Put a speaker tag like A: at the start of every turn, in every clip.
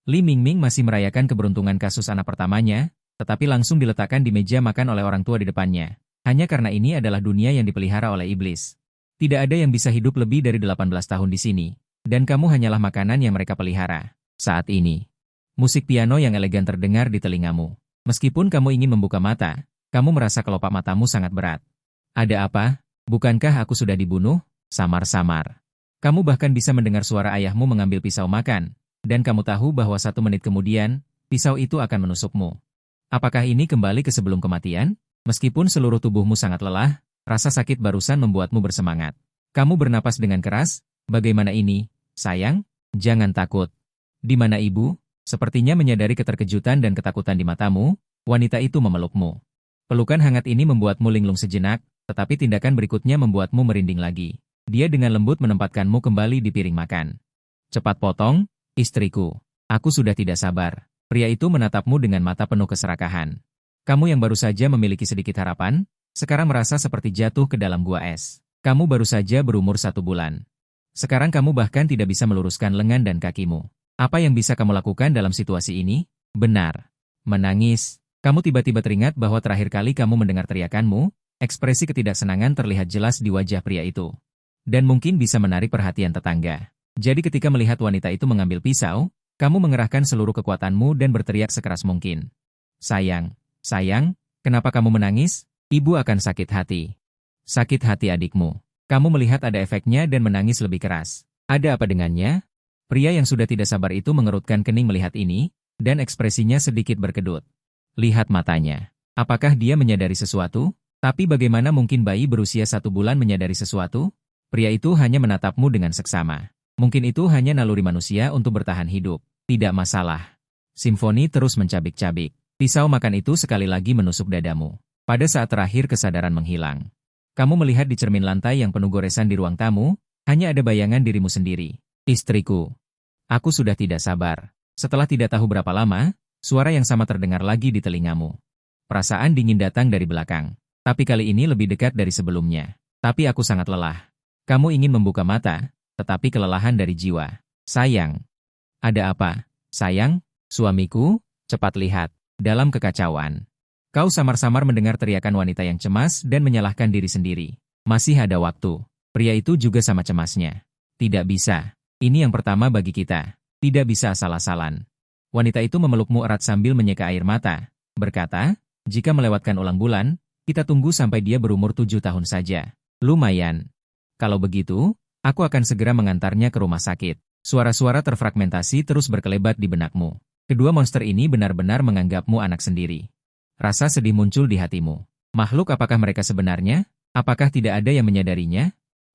A: Li Mingming masih merayakan keberuntungan kasus anak pertamanya, tetapi langsung diletakkan di meja makan oleh orang tua di depannya. Hanya karena ini adalah dunia yang dipelihara oleh iblis. Tidak ada yang bisa hidup lebih dari 18 tahun di sini. Dan kamu hanyalah makanan yang mereka pelihara. Saat ini, musik piano yang elegan terdengar di telingamu. Meskipun kamu ingin membuka mata, kamu merasa kelopak matamu sangat berat. Ada apa? Bukankah aku sudah dibunuh? Samar-samar. Kamu bahkan bisa mendengar suara ayahmu mengambil pisau makan. Dan kamu tahu bahwa 1 menit kemudian, pisau itu akan menusukmu. Apakah ini kembali ke sebelum kematian? Meskipun seluruh tubuhmu sangat lelah, rasa sakit barusan membuatmu bersemangat. Kamu bernapas dengan keras. Bagaimana ini, sayang? Jangan takut. Di mana ibu? Sepertinya menyadari keterkejutan dan ketakutan di matamu, wanita itu memelukmu. Pelukan hangat ini membuatmu linglung sejenak, tetapi tindakan berikutnya membuatmu merinding lagi. Dia dengan lembut menempatkanmu kembali di piring makan. Cepat potong, istriku. Aku sudah tidak sabar. Pria itu menatapmu dengan mata penuh keserakahan. Kamu yang baru saja memiliki sedikit harapan, sekarang merasa seperti jatuh ke dalam gua es. Kamu baru saja berumur 1 bulan. Sekarang kamu bahkan tidak bisa meluruskan lengan dan kakimu. Apa yang bisa kamu lakukan dalam situasi ini? Benar. Menangis. Kamu tiba-tiba teringat bahwa terakhir kali kamu mendengar teriakanmu, ekspresi ketidaksenangan terlihat jelas di wajah pria itu. Dan mungkin bisa menarik perhatian tetangga. Jadi ketika melihat wanita itu mengambil pisau, kamu mengerahkan seluruh kekuatanmu dan berteriak sekeras mungkin. Sayang, kenapa kamu menangis? Ibu akan sakit hati. Sakit hati adikmu. Kamu melihat ada efeknya dan menangis lebih keras. Ada apa dengannya? Pria yang sudah tidak sabar itu mengerutkan kening melihat ini, dan ekspresinya sedikit berkedut. Lihat matanya. Apakah dia menyadari sesuatu? Tapi bagaimana mungkin bayi berusia 1 bulan menyadari sesuatu? Pria itu hanya menatapmu dengan seksama. Mungkin itu hanya naluri manusia untuk bertahan hidup. Tidak masalah. Simfoni terus mencabik-cabik. Pisau makan itu sekali lagi menusuk dadamu. Pada saat terakhir kesadaran menghilang. Kamu melihat di cermin lantai yang penuh goresan di ruang tamu, hanya ada bayangan dirimu sendiri. Istriku. Aku sudah tidak sabar. Setelah tidak tahu berapa lama, suara yang sama terdengar lagi di telingamu. Perasaan dingin datang dari belakang. Tapi kali ini lebih dekat dari sebelumnya. Tapi aku sangat lelah. Kamu ingin membuka mata, tetapi kelelahan dari jiwa. Sayang. Ada apa? Sayang, suamiku, cepat lihat. Dalam kekacauan. Kau samar-samar mendengar teriakan wanita yang cemas dan menyalahkan diri sendiri. Masih ada waktu. Pria itu juga sama cemasnya. Tidak bisa. Ini yang pertama bagi kita. Tidak bisa asal-asalan. Wanita itu memelukmu erat sambil menyeka air mata. Berkata, jika melewatkan ulang bulan, kita tunggu sampai dia berumur 7 tahun saja. Lumayan. Kalau begitu, aku akan segera mengantarnya ke rumah sakit. Suara-suara terfragmentasi terus berkelebat di benakmu. Kedua monster ini benar-benar menganggapmu anak sendiri. Rasa sedih muncul di hatimu. Makhluk apakah mereka sebenarnya? Apakah tidak ada yang menyadarinya?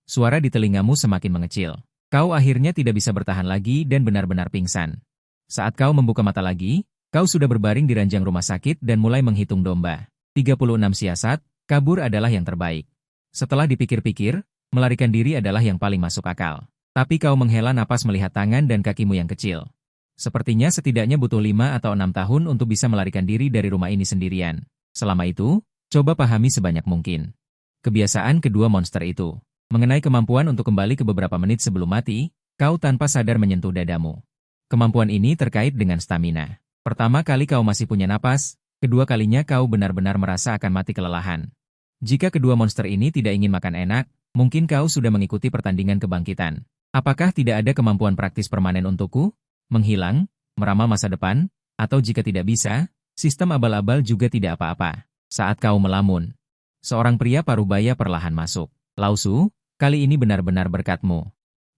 A: Suara di telingamu semakin mengecil. Kau akhirnya tidak bisa bertahan lagi dan benar-benar pingsan. Saat kau membuka mata lagi, kau sudah berbaring di ranjang rumah sakit dan mulai menghitung domba. 36 siasat, kabur adalah yang terbaik. Setelah dipikir-pikir, melarikan diri adalah yang paling masuk akal. Tapi kau menghela napas melihat tangan dan kakimu yang kecil. Sepertinya setidaknya butuh 5 atau 6 tahun untuk bisa melarikan diri dari rumah ini sendirian. Selama itu, coba pahami sebanyak mungkin. Kebiasaan kedua monster itu. Mengenai kemampuan untuk kembali ke beberapa menit sebelum mati, kau tanpa sadar menyentuh dadamu. Kemampuan ini terkait dengan stamina. Pertama kali kau masih punya napas, kedua kalinya kau benar-benar merasa akan mati kelelahan. Jika kedua monster ini tidak ingin makan enak, mungkin kau sudah mengikuti pertandingan kebangkitan. Apakah tidak ada kemampuan praktis permanen untukku? Menghilang, meramal masa depan, atau jika tidak bisa, sistem abal-abal juga tidak apa-apa. Saat kau melamun, seorang pria parubaya perlahan masuk. Lausu, kali ini benar-benar berkatmu.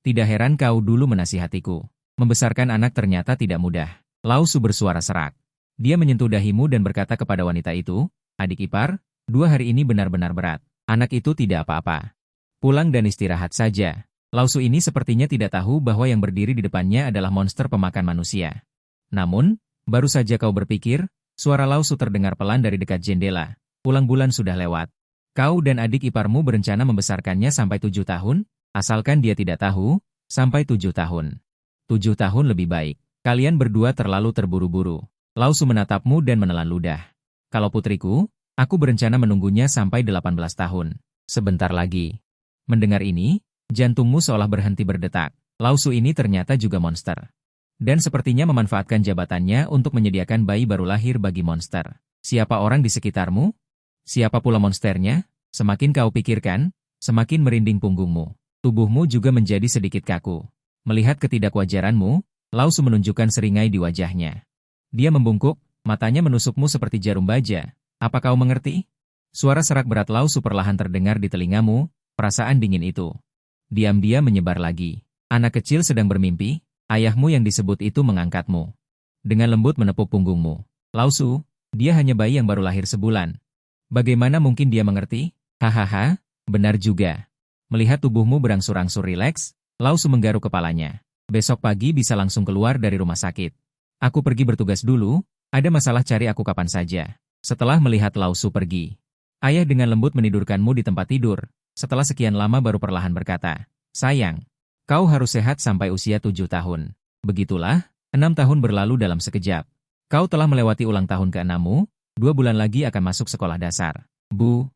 A: Tidak heran kau dulu menasihatiku. Membesarkan anak ternyata tidak mudah. Lausu bersuara serak. Dia menyentuh dahimu dan berkata kepada wanita itu, adik ipar, 2 hari ini benar-benar berat. Anak itu tidak apa-apa. Pulang dan istirahat saja. Lausu ini sepertinya tidak tahu bahwa yang berdiri di depannya adalah monster pemakan manusia. Namun, baru saja kau berpikir, suara Lausu terdengar pelan dari dekat jendela. Ulang bulan sudah lewat. Kau dan adik iparmu berencana membesarkannya sampai 7 tahun, asalkan dia tidak tahu, sampai 7 tahun. 7 tahun lebih baik. Kalian berdua terlalu terburu-buru. Lausu menatapmu dan menelan ludah. Kalau putriku, aku berencana menunggunya sampai 18 tahun. Sebentar lagi. Mendengar ini, jantungmu seolah berhenti berdetak. Lausu ini ternyata juga monster. Dan sepertinya memanfaatkan jabatannya untuk menyediakan bayi baru lahir bagi monster. Siapa orang di sekitarmu? Siapa pula monsternya? Semakin kau pikirkan, semakin merinding punggungmu. Tubuhmu juga menjadi sedikit kaku. Melihat ketidakwajaranmu, Lao Su menunjukkan seringai di wajahnya. Dia membungkuk, matanya menusukmu seperti jarum baja. Apa kau mengerti? Suara serak berat Lao Su perlahan terdengar di telingamu, perasaan dingin itu. Diam-diam menyebar lagi. Anak kecil sedang bermimpi, ayahmu yang disebut itu mengangkatmu. Dengan lembut menepuk punggungmu. Lao Su, dia hanya bayi yang baru lahir sebulan. Bagaimana mungkin dia mengerti? Hahaha, benar juga. Melihat tubuhmu berangsur-angsur rileks, Lao Su menggaruk kepalanya. Besok pagi bisa langsung keluar dari rumah sakit. Aku pergi bertugas dulu, ada masalah cari aku kapan saja. Setelah melihat Lao Su pergi, ayah dengan lembut menidurkanmu di tempat tidur. Setelah sekian lama baru perlahan berkata, sayang, kau harus sehat sampai usia 7 tahun. Begitulah, 6 tahun berlalu dalam sekejap. Kau telah melewati ulang tahun ke-6-mu, 2 bulan lagi akan masuk sekolah dasar. Bu,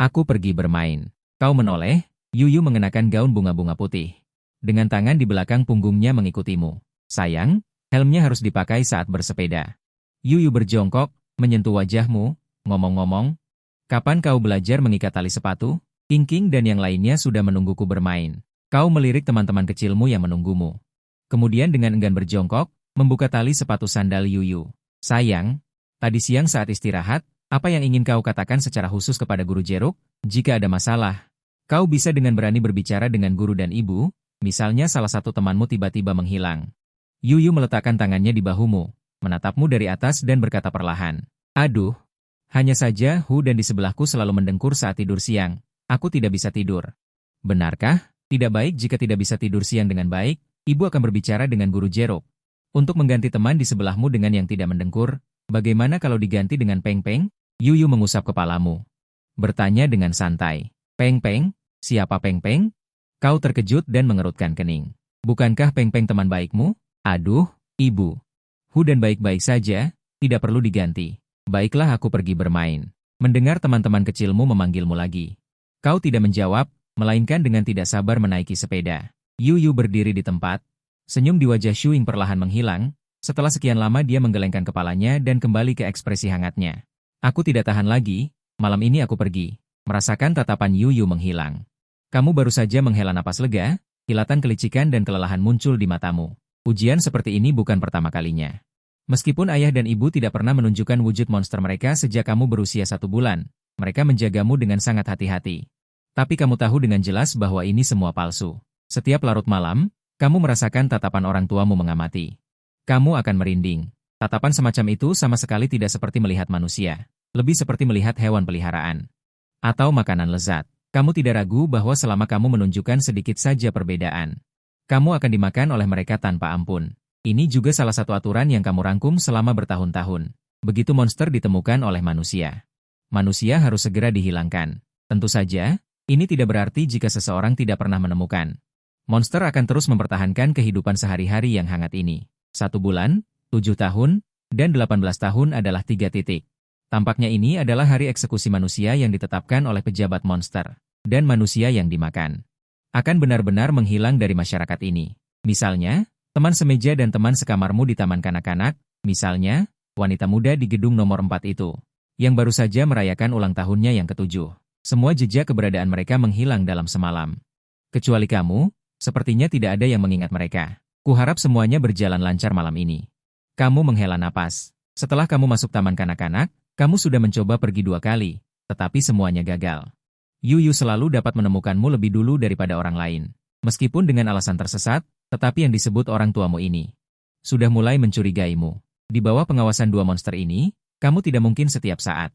A: aku pergi bermain. Kau menoleh, Yuyu mengenakan gaun bunga-bunga putih. Dengan tangan di belakang punggungnya mengikutimu. Sayang, helmnya harus dipakai saat bersepeda. Yuyu berjongkok, menyentuh wajahmu, ngomong-ngomong. Kapan kau belajar mengikat tali sepatu? King dan yang lainnya sudah menungguku bermain. Kau melirik teman-teman kecilmu yang menunggumu. Kemudian dengan enggan berjongkok, membuka tali sepatu sandal Yuyu. Sayang, tadi siang saat istirahat, apa yang ingin kau katakan secara khusus kepada guru Jeruk? Jika ada masalah, kau bisa dengan berani berbicara dengan guru dan ibu, misalnya salah satu temanmu tiba-tiba menghilang. Yuyu meletakkan tangannya di bahumu, menatapmu dari atas dan berkata perlahan. Aduh, hanya saja Hu dan di sebelahku selalu mendengkur saat tidur siang. Aku tidak bisa tidur. Benarkah? Tidak baik jika tidak bisa tidur siang dengan baik, ibu akan berbicara dengan guru Jeruk. Untuk mengganti teman di sebelahmu dengan yang tidak mendengkur, bagaimana kalau diganti dengan Peng Peng? Yuyu mengusap kepalamu. Bertanya dengan santai. Peng Peng? Siapa Peng Peng? Kau terkejut dan mengerutkan kening. Bukankah Peng Peng teman baikmu? Aduh, ibu. Hu dan baik-baik saja, tidak perlu diganti. Baiklah aku pergi bermain. Mendengar teman-teman kecilmu memanggilmu lagi. Kau tidak menjawab, melainkan dengan tidak sabar menaiki sepeda. Yuyu berdiri di tempat. Senyum di wajah Shuing perlahan menghilang. Setelah sekian lama dia menggelengkan kepalanya dan kembali ke ekspresi hangatnya. Aku tidak tahan lagi, malam ini aku pergi. Merasakan tatapan Yuyu menghilang. Kamu baru saja menghela napas lega, kilatan kelicikan dan kelelahan muncul di matamu. Ujian seperti ini bukan pertama kalinya. Meskipun ayah dan ibu tidak pernah menunjukkan wujud monster mereka sejak kamu berusia 1 bulan, mereka menjagamu dengan sangat hati-hati. Tapi kamu tahu dengan jelas bahwa ini semua palsu. Setiap larut malam, kamu merasakan tatapan orang tuamu mengamati. Kamu akan merinding. Tatapan semacam itu sama sekali tidak seperti melihat manusia. Lebih seperti melihat hewan peliharaan. Atau makanan lezat. Kamu tidak ragu bahwa selama kamu menunjukkan sedikit saja perbedaan, kamu akan dimakan oleh mereka tanpa ampun. Ini juga salah satu aturan yang kamu rangkum selama bertahun-tahun. Begitu monster ditemukan oleh manusia, manusia harus segera dihilangkan. Tentu saja, ini tidak berarti jika seseorang tidak pernah menemukan. Monster akan terus mempertahankan kehidupan sehari-hari yang hangat ini. 1 bulan, 7 tahun, dan 18 tahun adalah 3 titik. Tampaknya ini adalah hari eksekusi manusia yang ditetapkan oleh pejabat monster, dan manusia yang dimakan akan benar-benar menghilang dari masyarakat ini. Misalnya, teman semeja dan teman sekamarmu di taman kanak-kanak, misalnya, wanita muda di gedung nomor 4 itu, yang baru saja merayakan ulang tahunnya yang ke-7. Semua jejak keberadaan mereka menghilang dalam semalam. Kecuali kamu, sepertinya tidak ada yang mengingat mereka. Kuharap semuanya berjalan lancar malam ini. Kamu menghela napas. Setelah kamu masuk taman kanak-kanak, kamu sudah mencoba pergi 2 kali, tetapi semuanya gagal. Yuyu selalu dapat menemukanmu lebih dulu daripada orang lain. Meskipun dengan alasan tersesat, tetapi yang disebut orang tuamu ini sudah mulai mencurigaimu. Di bawah pengawasan 2 monster ini, kamu tidak mungkin setiap saat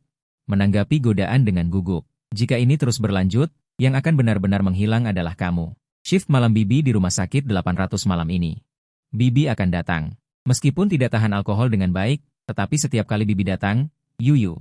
A: menanggapi godaan dengan gugup. Jika ini terus berlanjut, yang akan benar-benar menghilang adalah kamu. Shift malam Bibi di rumah sakit 800 malam ini. Bibi akan datang. Meskipun tidak tahan alkohol dengan baik, tetapi setiap kali Bibi datang, Yuyu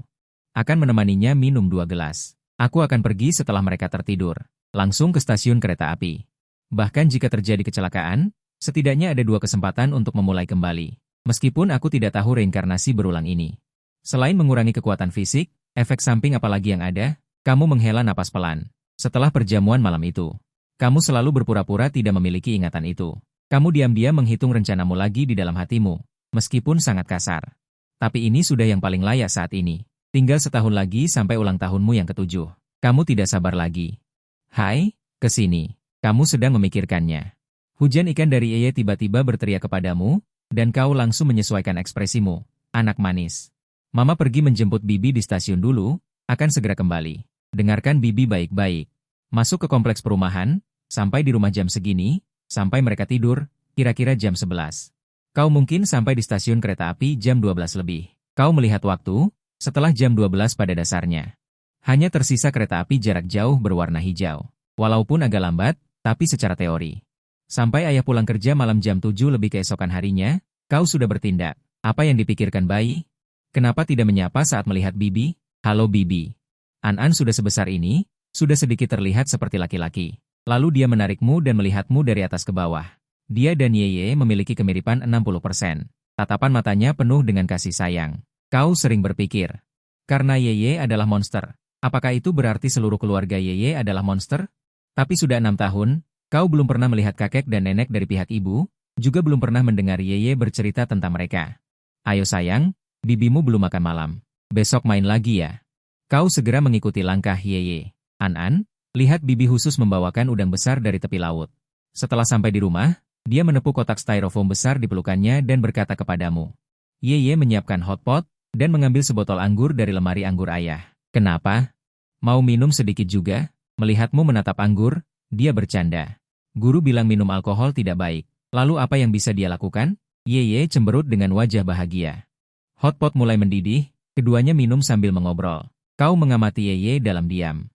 A: akan menemaninya minum 2 gelas. Aku akan pergi setelah mereka tertidur, langsung ke stasiun kereta api. Bahkan jika terjadi kecelakaan, setidaknya ada 2 kesempatan untuk memulai kembali. Meskipun aku tidak tahu reinkarnasi berulang ini. Selain mengurangi kekuatan fisik, efek samping apalagi yang ada, kamu menghela napas pelan. Setelah perjamuan malam itu, kamu selalu berpura-pura tidak memiliki ingatan itu. Kamu diam-diam menghitung rencanamu lagi di dalam hatimu, meskipun sangat kasar. Tapi ini sudah yang paling layak saat ini. Tinggal setahun lagi sampai ulang tahunmu yang ke-7. Kamu tidak sabar lagi. Hai, ke sini. Kamu sedang memikirkannya. Hujan ikan dari Yeye tiba-tiba berteriak kepadamu, dan kau langsung menyesuaikan ekspresimu. Anak manis. Mama pergi menjemput Bibi di stasiun dulu, akan segera kembali. Dengarkan Bibi baik-baik. Masuk ke kompleks perumahan, sampai di rumah jam segini, sampai mereka tidur, kira-kira jam 11. Kau mungkin sampai di stasiun kereta api jam 12 lebih. Kau melihat waktu, setelah jam 12 pada dasarnya. Hanya tersisa kereta api jarak jauh berwarna hijau. Walaupun agak lambat, tapi secara teori. Sampai ayah pulang kerja malam jam 7 lebih keesokan harinya, kau sudah bertindak. Apa yang dipikirkan bayi? Kenapa tidak menyapa saat melihat Bibi? Halo Bibi. An-An sudah sebesar ini, sudah sedikit terlihat seperti laki-laki. Lalu dia menarikmu dan melihatmu dari atas ke bawah. Dia dan Yeye memiliki kemiripan 60%. Tatapan matanya penuh dengan kasih sayang. Kau sering berpikir, karena Yeye adalah monster, apakah itu berarti seluruh keluarga Yeye adalah monster? Tapi sudah 6 tahun, kau belum pernah melihat kakek dan nenek dari pihak ibu, juga belum pernah mendengar Yeye bercerita tentang mereka. Ayo sayang, bibimu belum makan malam. Besok main lagi ya. Kau segera mengikuti langkah Yeye. An-An, lihat bibi khusus membawakan udang besar dari tepi laut. Setelah sampai di rumah, dia menepuk kotak styrofoam besar di pelukannya dan berkata kepadamu. Yeye menyiapkan hotpot dan mengambil sebotol anggur dari lemari anggur ayah. Kenapa? Mau minum sedikit juga? Melihatmu menatap anggur, dia bercanda. Guru bilang minum alkohol tidak baik. Lalu apa yang bisa dia lakukan? Yeye cemberut dengan wajah bahagia. Hotpot mulai mendidih, keduanya minum sambil mengobrol. Kau mengamati Yeye dalam diam.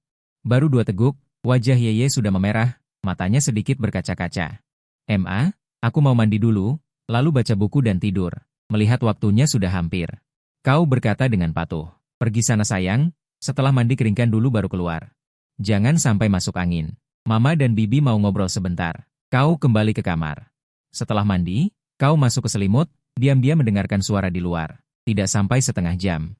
A: Baru 2 teguk, wajah Yeye sudah memerah, matanya sedikit berkaca-kaca. Ma, aku mau mandi dulu, lalu baca buku dan tidur. Melihat waktunya sudah hampir. Kau berkata dengan patuh. Pergi sana sayang, setelah mandi keringkan dulu baru keluar. Jangan sampai masuk angin. Mama dan Bibi mau ngobrol sebentar. Kau kembali ke kamar. Setelah mandi, kau masuk ke selimut, diam-diam mendengarkan suara di luar. Tidak sampai setengah jam.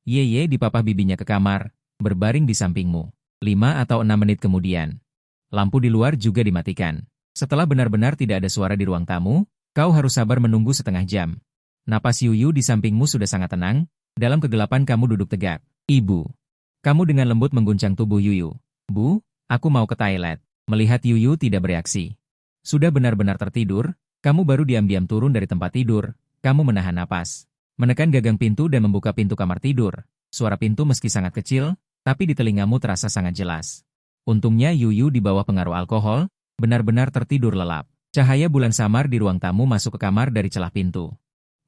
A: Yeye dipapah bibinya ke kamar, berbaring di sampingmu. 5 atau 6 menit kemudian. Lampu di luar juga dimatikan. Setelah benar-benar tidak ada suara di ruang tamu, kau harus sabar menunggu setengah jam. Napas Yuyu di sampingmu sudah sangat tenang, dalam kegelapan kamu duduk tegak. Ibu. Kamu dengan lembut mengguncang tubuh Yuyu. Bu, aku mau ke toilet. Melihat Yuyu tidak bereaksi. Sudah benar-benar tertidur, kamu baru diam-diam turun dari tempat tidur, kamu menahan napas. Menekan gagang pintu dan membuka pintu kamar tidur. Suara pintu meski sangat kecil, tapi di telingamu terasa sangat jelas. Untungnya Yuyu di bawah pengaruh alkohol, benar-benar tertidur lelap. Cahaya bulan samar di ruang tamu masuk ke kamar dari celah pintu.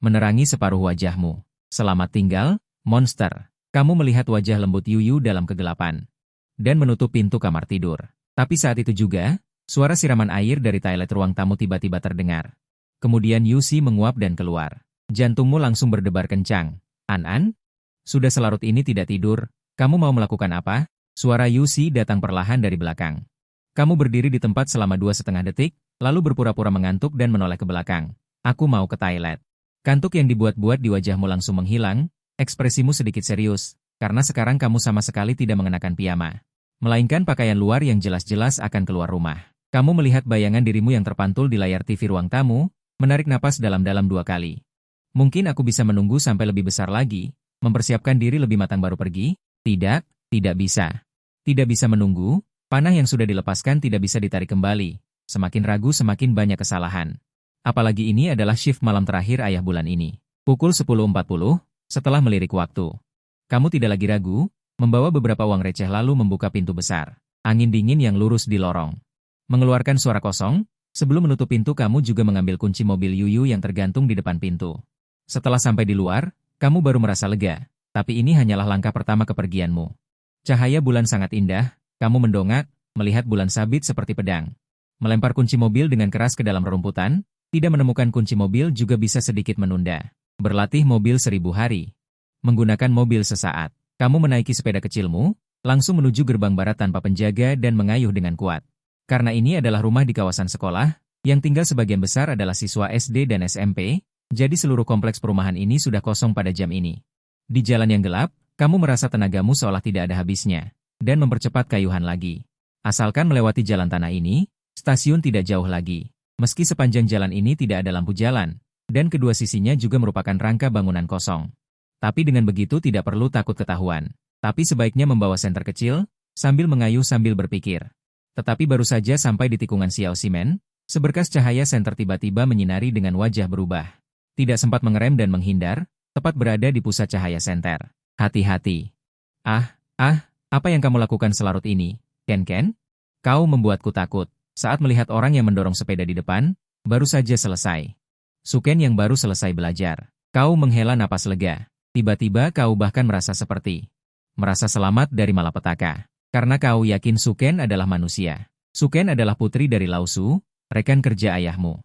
A: Menerangi separuh wajahmu. Selamat tinggal, monster. Kamu melihat wajah lembut Yuyu dalam kegelapan. Dan menutup pintu kamar tidur. Tapi saat itu juga, suara siraman air dari toilet ruang tamu tiba-tiba terdengar. Kemudian Yusi menguap dan keluar. Jantungmu langsung berdebar kencang. An-An? Sudah selarut ini tidak tidur. Kamu mau melakukan apa? Suara Yusi datang perlahan dari belakang. Kamu berdiri di tempat selama 2,5 detik, lalu berpura-pura mengantuk dan menoleh ke belakang. Aku mau ke toilet. Kantuk yang dibuat-buat di wajahmu langsung menghilang, ekspresimu sedikit serius, karena sekarang kamu sama sekali tidak mengenakan piyama. Melainkan pakaian luar yang jelas-jelas akan keluar rumah. Kamu melihat bayangan dirimu yang terpantul di layar TV ruang tamu, menarik napas dalam-dalam 2 kali. Mungkin aku bisa menunggu sampai lebih besar lagi, mempersiapkan diri lebih matang baru pergi? Tidak, tidak bisa. Tidak bisa menunggu, panah yang sudah dilepaskan tidak bisa ditarik kembali. Semakin ragu semakin banyak kesalahan. Apalagi ini adalah shift malam terakhir ayah bulan ini. Pukul 10.40, setelah melirik waktu. Kamu tidak lagi ragu, membawa beberapa uang receh lalu membuka pintu besar. Angin dingin yang lurus di lorong. Mengeluarkan suara kosong, sebelum menutup pintu kamu juga mengambil kunci mobil Yuyu yang tergantung di depan pintu. Setelah sampai di luar, kamu baru merasa lega. Tapi ini hanyalah langkah pertama kepergianmu. Cahaya bulan sangat indah, kamu mendongak, melihat bulan sabit seperti pedang. Melempar kunci mobil dengan keras ke dalam rerumputan, tidak menemukan kunci mobil juga bisa sedikit menunda. Berlatih mobil 1000 hari. Menggunakan mobil sesaat. Kamu menaiki sepeda kecilmu, langsung menuju gerbang barat tanpa penjaga dan mengayuh dengan kuat. Karena ini adalah rumah di kawasan sekolah, yang tinggal sebagian besar adalah siswa SD dan SMP, jadi seluruh kompleks perumahan ini sudah kosong pada jam ini. Di jalan yang gelap, kamu merasa tenagamu seolah tidak ada habisnya, dan mempercepat kayuhan lagi. Asalkan melewati jalan tanah ini, stasiun tidak jauh lagi. Meski sepanjang jalan ini tidak ada lampu jalan, dan kedua sisinya juga merupakan rangka bangunan kosong. Tapi dengan begitu tidak perlu takut ketahuan. Tapi sebaiknya membawa senter kecil, sambil mengayuh sambil berpikir. Tetapi baru saja sampai di tikungan Xiao Ximen, seberkas cahaya senter tiba-tiba menyinari dengan wajah berubah. Tidak sempat mengerem dan menghindar, tepat berada di pusat cahaya senter. Hati-hati. Apa yang kamu lakukan selarut ini, Ken? Kau membuatku takut. Saat melihat orang yang mendorong sepeda di depan, baru saja selesai. Suken yang baru selesai belajar. Kau menghela napas lega. Tiba-tiba kau bahkan merasa selamat dari malapetaka. Karena kau yakin Suken adalah manusia. Suken adalah putri dari Lao Su, rekan kerja ayahmu.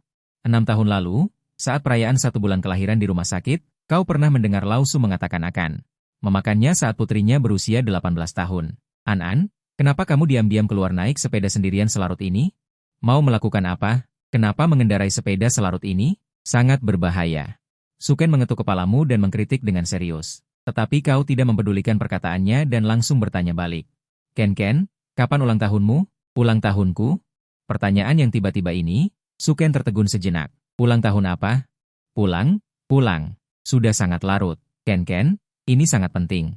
A: 6 tahun lalu, saat perayaan 1 bulan kelahiran di rumah sakit, kau pernah mendengar Lao Su mengatakan akan memakannya saat putrinya berusia 18 tahun. An, kenapa kamu diam-diam keluar naik sepeda sendirian selarut ini? Mau melakukan apa? Kenapa mengendarai sepeda selarut ini? Sangat berbahaya. Suken mengetuk kepalamu dan mengkritik dengan serius. Tetapi kau tidak mempedulikan perkataannya dan langsung bertanya balik. Ken, kapan ulang tahunmu? Ulang tahunku? Pertanyaan yang tiba-tiba ini, Suken tertegun sejenak. Ulang tahun apa? Pulang. Sudah sangat larut. Ken, ini sangat penting.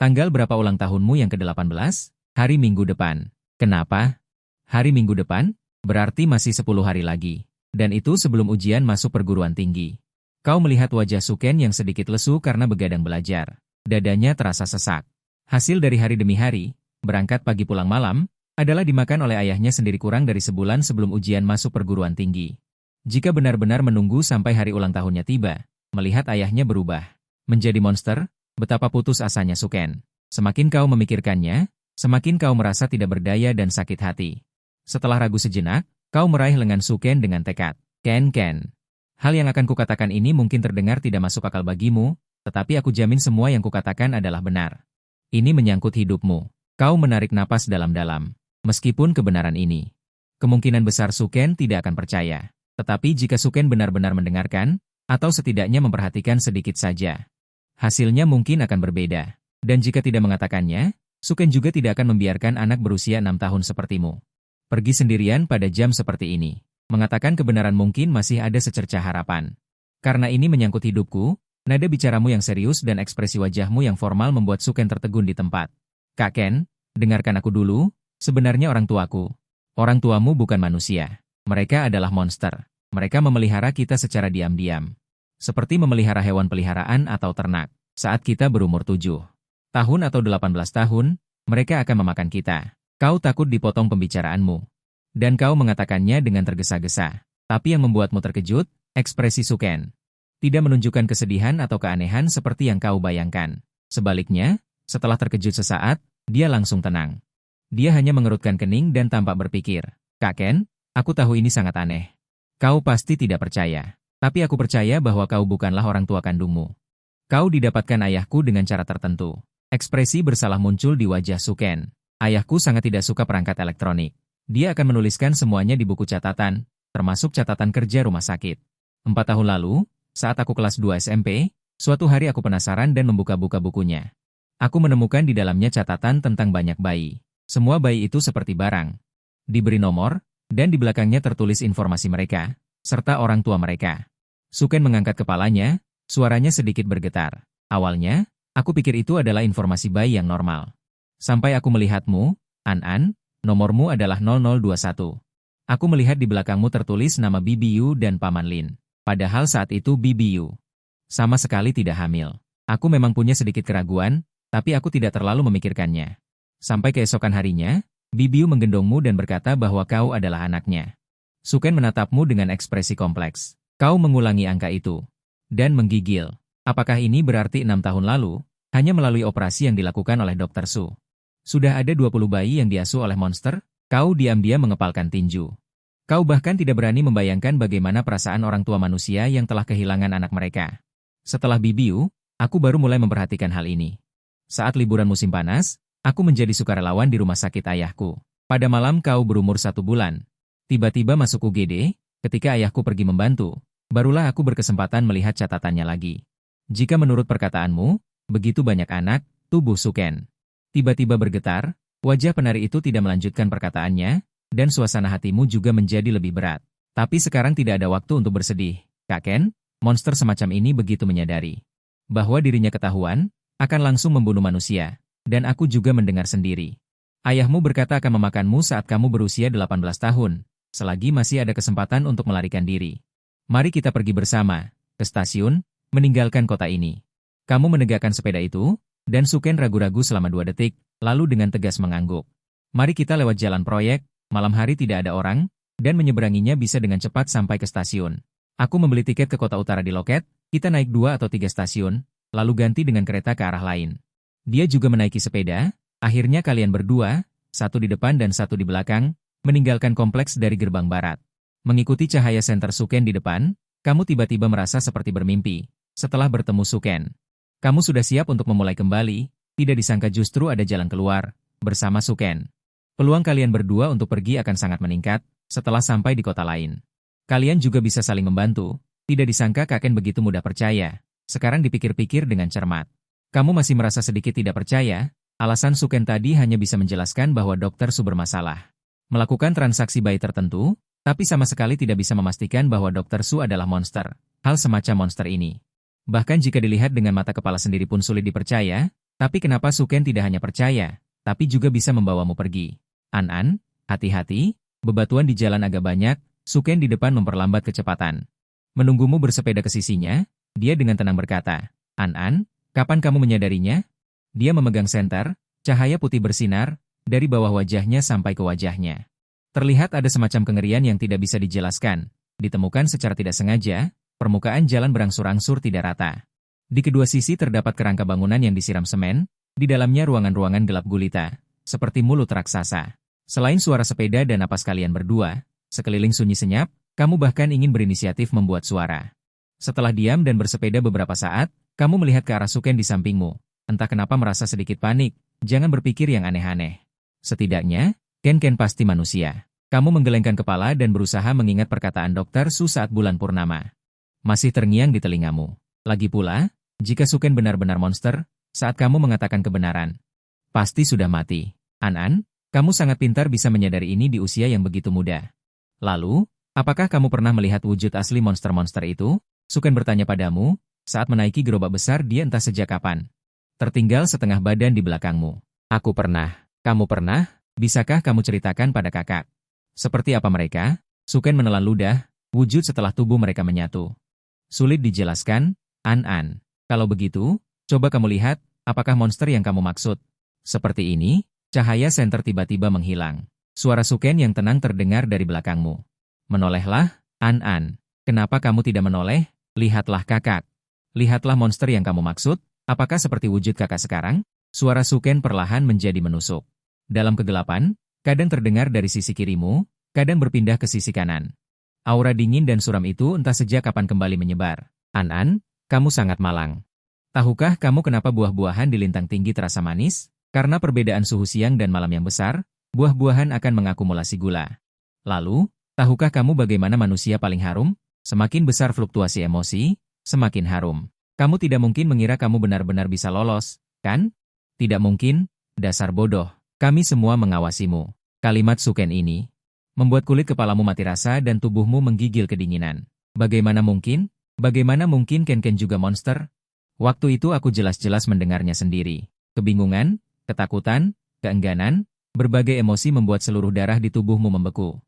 A: Tanggal berapa ulang tahunmu yang ke-18? Hari Minggu depan. Kenapa? Hari Minggu depan? Berarti masih 10 hari lagi. Dan itu sebelum ujian masuk perguruan tinggi. Kau melihat wajah Suken yang sedikit lesu karena begadang belajar. Dadanya terasa sesak. Hasil dari hari demi hari, berangkat pagi pulang malam, adalah dimakan oleh ayahnya sendiri kurang dari sebulan sebelum ujian masuk perguruan tinggi. Jika benar-benar menunggu sampai hari ulang tahunnya tiba, melihat ayahnya berubah menjadi monster, betapa putus asanya Suken. Semakin kau memikirkannya, semakin kau merasa tidak berdaya dan sakit hati. Setelah ragu sejenak, kau meraih lengan Suken dengan tekad. Ken. Hal yang akan kukatakan ini mungkin terdengar tidak masuk akal bagimu, tetapi aku jamin semua yang kukatakan adalah benar. Ini menyangkut hidupmu. Kau menarik napas dalam-dalam. Meskipun kebenaran ini, kemungkinan besar Suken tidak akan percaya. Tetapi jika Suken benar-benar mendengarkan, atau setidaknya memperhatikan sedikit saja, hasilnya mungkin akan berbeda. Dan jika tidak mengatakannya, Suken juga tidak akan membiarkan anak berusia 6 tahun sepertimu pergi sendirian pada jam seperti ini. Mengatakan kebenaran mungkin masih ada secercah harapan. Karena ini menyangkut hidupku, nada bicaramu yang serius dan ekspresi wajahmu yang formal membuat Suken tertegun di tempat. Kak Ken, dengarkan aku dulu, sebenarnya orang tuaku. Orang tuamu bukan manusia. Mereka adalah monster. Mereka memelihara kita secara diam-diam. Seperti memelihara hewan peliharaan atau ternak. Saat kita berumur 7 tahun atau 18 tahun, mereka akan memakan kita. Kau takut dipotong pembicaraanmu. Dan kau mengatakannya dengan tergesa-gesa. Tapi yang membuatmu terkejut, ekspresi Suken tidak menunjukkan kesedihan atau keanehan seperti yang kau bayangkan. Sebaliknya, setelah terkejut sesaat, dia langsung tenang. Dia hanya mengerutkan kening dan tampak berpikir. Kak Ken, aku tahu ini sangat aneh. Kau pasti tidak percaya. Tapi aku percaya bahwa kau bukanlah orang tua kandungmu. Kau didapatkan ayahku dengan cara tertentu. Ekspresi bersalah muncul di wajah Suken. Ayahku sangat tidak suka perangkat elektronik. Dia akan menuliskan semuanya di buku catatan, termasuk catatan kerja rumah sakit. 4 tahun lalu, saat aku kelas 2 SMP, suatu hari aku penasaran dan membuka-buka bukunya. Aku menemukan di dalamnya catatan tentang banyak bayi. Semua bayi itu seperti barang. Diberi nomor, dan di belakangnya tertulis informasi mereka, serta orang tua mereka. Suken mengangkat kepalanya, suaranya sedikit bergetar. Awalnya, aku pikir itu adalah informasi bayi yang normal. Sampai aku melihatmu, An, nomormu adalah 0021. Aku melihat di belakangmu tertulis nama Bibi Yu dan Paman Lin. Padahal saat itu Bibi Yu sama sekali tidak hamil. Aku memang punya sedikit keraguan, tapi aku tidak terlalu memikirkannya. Sampai keesokan harinya, Bibi Yu menggendongmu dan berkata bahwa kau adalah anaknya. Suken menatapmu dengan ekspresi kompleks. Kau mengulangi angka itu. Dan menggigil. Apakah ini berarti 6 tahun lalu, hanya melalui operasi yang dilakukan oleh Dr. Su, sudah ada 20 bayi yang diasuh oleh monster? Kau diam-diam mengepalkan tinju. Kau bahkan tidak berani membayangkan bagaimana perasaan orang tua manusia yang telah kehilangan anak mereka. Setelah Bibi Yu, aku baru mulai memperhatikan hal ini. Saat liburan musim panas, aku menjadi sukarelawan di rumah sakit ayahku. Pada malam kau berumur 1 bulan. Tiba-tiba masuk UGD, ketika ayahku pergi membantu, barulah aku berkesempatan melihat catatannya lagi. Jika menurut perkataanmu, begitu banyak anak, tubuh Suken tiba-tiba bergetar, wajah penari itu tidak melanjutkan perkataannya, dan suasana hatimu juga menjadi lebih berat. Tapi sekarang tidak ada waktu untuk bersedih, Kak Ken. Monster semacam ini begitu menyadari bahwa dirinya ketahuan, akan langsung membunuh manusia. Dan aku juga mendengar sendiri. Ayahmu berkata akan memakanmu saat kamu berusia 18 tahun, selagi masih ada kesempatan untuk melarikan diri. Mari kita pergi bersama, ke stasiun, meninggalkan kota ini. Kamu menegakkan sepeda itu, dan Suken ragu-ragu selama 2 detik, lalu dengan tegas mengangguk. Mari kita lewat jalan proyek, malam hari tidak ada orang, dan menyeberanginya bisa dengan cepat sampai ke stasiun. Aku membeli tiket ke kota utara di loket, kita naik 2 atau 3 stasiun, lalu ganti dengan kereta ke arah lain. Dia juga menaiki sepeda, akhirnya kalian berdua, satu di depan dan satu di belakang, meninggalkan kompleks dari gerbang barat. Mengikuti cahaya senter Suken di depan, kamu tiba-tiba merasa seperti bermimpi. Setelah bertemu Suken, kamu sudah siap untuk memulai kembali, tidak disangka justru ada jalan keluar, bersama Suken. Peluang kalian berdua untuk pergi akan sangat meningkat, setelah sampai di kota lain. Kalian juga bisa saling membantu, tidak disangka Kak Ken begitu mudah percaya. Sekarang dipikir-pikir dengan cermat. Kamu masih merasa sedikit tidak percaya, alasan Suken tadi hanya bisa menjelaskan bahwa dokter Su bermasalah. Melakukan transaksi bayi tertentu, tapi sama sekali tidak bisa memastikan bahwa dokter Su adalah monster. Hal semacam monster ini. Bahkan jika dilihat dengan mata kepala sendiri pun sulit dipercaya, tapi kenapa Suken tidak hanya percaya, tapi juga bisa membawamu pergi. An-an, hati-hati, bebatuan di jalan agak banyak, Suken di depan memperlambat kecepatan. Menunggumu bersepeda ke sisinya, dia dengan tenang berkata, An-an, kapan kamu menyadarinya? Dia memegang senter, cahaya putih bersinar, dari bawah wajahnya sampai ke wajahnya. Terlihat ada semacam kengerian yang tidak bisa dijelaskan, ditemukan secara tidak sengaja, permukaan jalan berangsur-angsur tidak rata. Di kedua sisi terdapat kerangka bangunan yang disiram semen, di dalamnya ruangan-ruangan gelap gulita, seperti mulut raksasa. Selain suara sepeda dan napas kalian berdua, sekeliling sunyi senyap, kamu bahkan ingin berinisiatif membuat suara. Setelah diam dan bersepeda beberapa saat, kamu melihat ke arah Suken di sampingmu. Entah kenapa merasa sedikit panik, jangan berpikir yang aneh-aneh. Setidaknya, Ken pasti manusia. Kamu menggelengkan kepala dan berusaha mengingat perkataan dokter Su saat bulan purnama. Masih terngiang di telingamu. Lagi pula, jika Suken benar-benar monster, saat kamu mengatakan kebenaran, pasti sudah mati. An-an, kamu sangat pintar bisa menyadari ini di usia yang begitu muda. Lalu, apakah kamu pernah melihat wujud asli monster-monster itu? Suken bertanya padamu, saat menaiki gerobak besar dia entah sejak kapan. Tertinggal setengah badan di belakangmu. Aku pernah. Kamu pernah? Bisakah kamu ceritakan pada kakak? Seperti apa mereka? Suken menelan ludah, wujud setelah tubuh mereka menyatu. Sulit dijelaskan, An-an. Kalau begitu, coba kamu lihat, apakah monster yang kamu maksud? Seperti ini, cahaya senter tiba-tiba menghilang. Suara Suken yang tenang terdengar dari belakangmu. Menolehlah, An-an. Kenapa kamu tidak menoleh? Lihatlah kakak. Lihatlah monster yang kamu maksud, apakah seperti wujud kakak sekarang? Suara Suken perlahan menjadi menusuk. Dalam kegelapan, kadang terdengar dari sisi kirimu, kadang berpindah ke sisi kanan. Aura dingin dan suram itu entah sejak kapan kembali menyebar. An-an, kamu sangat malang. Tahukah kamu kenapa buah-buahan di lintang tinggi terasa manis? Karena perbedaan suhu siang dan malam yang besar, buah-buahan akan mengakumulasi gula. Lalu, tahukah kamu bagaimana manusia paling harum? Semakin besar fluktuasi emosi, semakin harum. Kamu tidak mungkin mengira kamu benar-benar bisa lolos, kan? Tidak mungkin, dasar bodoh. Kami semua mengawasimu. Kalimat Suken ini membuat kulit kepalamu mati rasa dan tubuhmu menggigil kedinginan. Bagaimana mungkin? Bagaimana mungkin Ken juga monster? Waktu itu aku jelas-jelas mendengarnya sendiri. Kebingungan, ketakutan, keengganan, berbagai emosi membuat seluruh darah di tubuhmu membeku.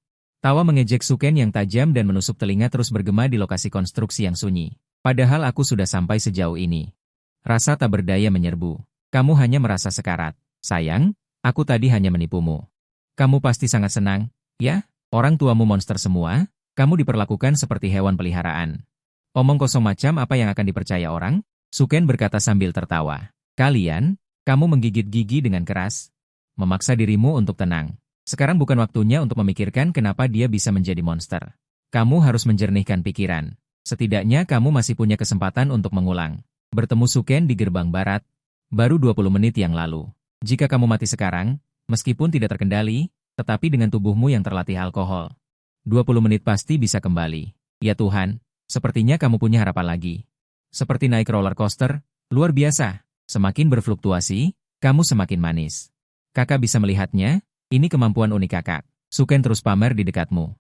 A: Tawa mengejek Suken yang tajam dan menusuk telinga terus bergema di lokasi konstruksi yang sunyi. Padahal aku sudah sampai sejauh ini. Rasa tak berdaya menyerbu. Kamu hanya merasa sekarat. Sayang, aku tadi hanya menipumu. Kamu pasti sangat senang, ya? Orang tuamu monster semua, kamu diperlakukan seperti hewan peliharaan. Omong kosong macam apa yang akan dipercaya orang? Suken berkata sambil tertawa. Kamu menggigit gigi dengan keras. Memaksa dirimu untuk tenang. Sekarang bukan waktunya untuk memikirkan kenapa dia bisa menjadi monster. Kamu harus menjernihkan pikiran. Setidaknya kamu masih punya kesempatan untuk mengulang. Bertemu Suken di gerbang barat, baru 20 menit yang lalu. Jika kamu mati sekarang, meskipun tidak terkendali, tetapi dengan tubuhmu yang terlatih alkohol, 20 menit pasti bisa kembali. Ya Tuhan, sepertinya kamu punya harapan lagi. Seperti naik roller coaster, luar biasa. Semakin berfluktuasi, kamu semakin manis. Kakak bisa melihatnya, ini kemampuan unik kakak. Suken terus pamer di dekatmu.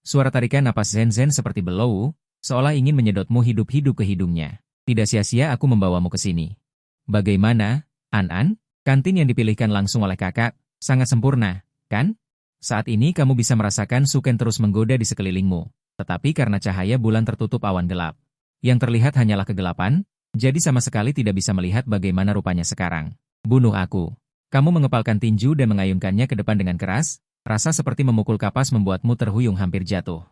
A: Suara tarikan napas Zen-Zen seperti belau, seolah ingin menyedotmu hidup-hidup ke hidungnya. Tidak sia-sia aku membawamu ke sini. Bagaimana, An-An? Kantin yang dipilihkan langsung oleh kakak, sangat sempurna, kan? Saat ini kamu bisa merasakan Suken terus menggoda di sekelilingmu, tetapi karena cahaya bulan tertutup awan gelap. Yang terlihat hanyalah kegelapan, jadi sama sekali tidak bisa melihat bagaimana rupanya sekarang. Bunuh aku. Kamu mengepalkan tinju dan mengayunkannya ke depan dengan keras, rasa seperti memukul kapas membuatmu terhuyung hampir jatuh.